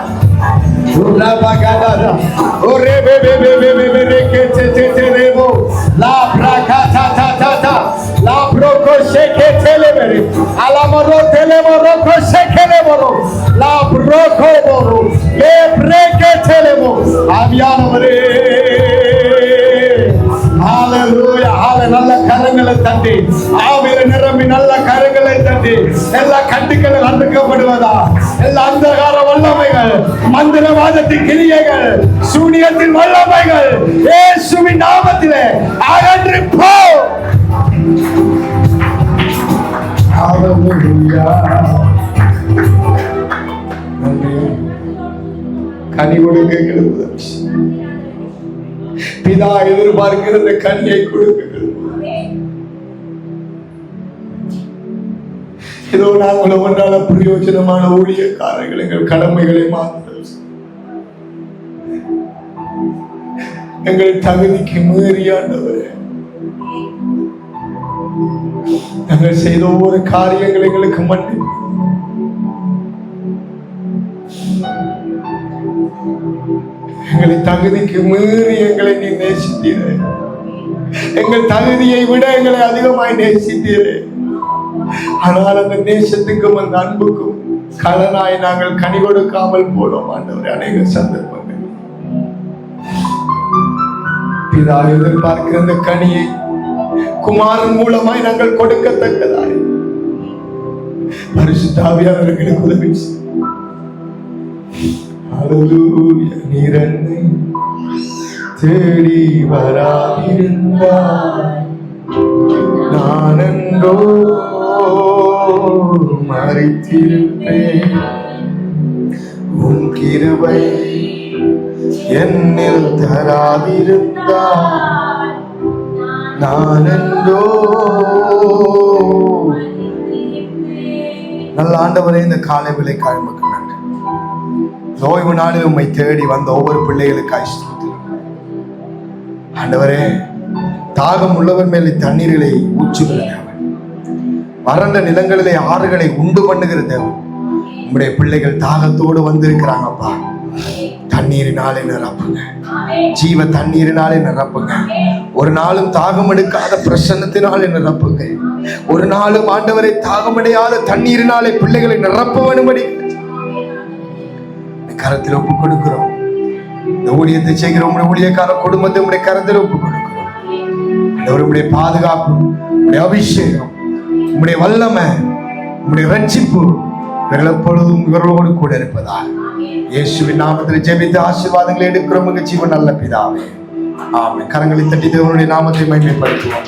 நல்ல கரங்களை தட்டி ஆவியில நிரம்பி நல்ல கரங்களை தட்டி எல்லா கட்டுக்கள் அறுக்கப்படுவதா, எல்லா அந்தகார வல்லமைகள், மந்திரவாதத்தின் கிரியைகள், சூனியத்தின் வல்லமைகள் இயேசுவின் நாமத்திலே அகன்று போ. கனி கொடுக்கிறது பிதா எதிர்பார்க்கிறது, கனியை கொடுக்கிறது. ஏதோ நாங்கள் ஒன்றால பிரயோஜனமான ஊழியக்காரர்கள் எங்கள் கடமைகளை மாற்ற எங்கள் தகுதிக்கு மீறியாண்டவரே, நாங்கள் செய்த ஒவ்வொரு காரியங்கள் எங்களுக்கு மன்னிப்பு. எங்களை தகுதிக்கு மீறி எங்களை நீ நேசித்தீரே. எங்கள் தகுதியை விட எங்களை அதிகமாய் நேசித்தீரே. ஆனால் அந்த நேசத்துக்கும் அந்த அன்புக்கும் களனாய் நாங்கள் கனி கொடுக்காமல் போனோம் ஆண்டவரே. அநேக சந்தர்ப்பங்கள் பிதா எதிர்பார்க்கிற அந்த கனியை குமாரன் மூலமாய் நாங்கள் கொடுக்கத்தக்கதாய் பரிசுத்த ஆவியானவர்களுக்கு உதவி நீர் என்னை தேடி வராதிருந்தாய் நான் என்றோ மறித்திருப்பேன். உன் கிருபை என்னில் தராதிருந்தாய் நான் என்றோ. நல்ல ஆண்டவரே, இந்த காலை விலை காலமுக்கு நன்றி. ஓய்வு நாளில் உம்மை தேடி வந்த ஒவ்வொரு பிள்ளைகளுக்காய் ஸ்தோத்திரம் ஆண்டவரே. தாகம் உள்ளவர் மேலே தண்ணீர்களை ஊற்றுகிற தேவன், வறண்ட நிலங்களிலே ஆறுகளை உண்டு பண்ணுகிற தேவன். உங்களுடைய பிள்ளைகள் தாகத்தோடு வந்திருக்கிறாங்கப்பா. தண்ணீரினாலே நிரப்புங்க, ஜீவ தண்ணீரினாலே நிரப்புங்க. ஒரு நாளும் தாகம் எடுக்காத பிரசன்னத்தினாலே நிரப்புங்க. ஒரு நாளும் ஆண்டவரை தாகமடையாத தண்ணீரினாலே பிள்ளைகளை நிரப்ப வேணும்படி கரத்தில் ஒப்புக் கொடுக்கிறோம். இந்த ஊழியத்தை செய்கிற உங்களுடைய ஊழியக்கார குடும்பத்தை உங்களுடைய கரத்தில் ஒப்புக் கொடுக்கிறோம். உங்களுடைய பாதுகாப்பு, உங்களுடைய அபிஷேகம், உங்களுடைய வல்லமை, உங்களுடைய ரட்சிப்பு இவர்கள் எப்பொழுதும் இவர்களோடு கூட இருப்பதால் இயேசுவின் நாமத்தில் ஜெபித்து ஆசீர்வாதங்களை எடுக்கிறோம். ஜீவன் நல்ல பிதாவே, ஆமென். கரங்களை தட்டி தேவனுடைய நாமத்தை மகிமைப்படுத்துவோம்.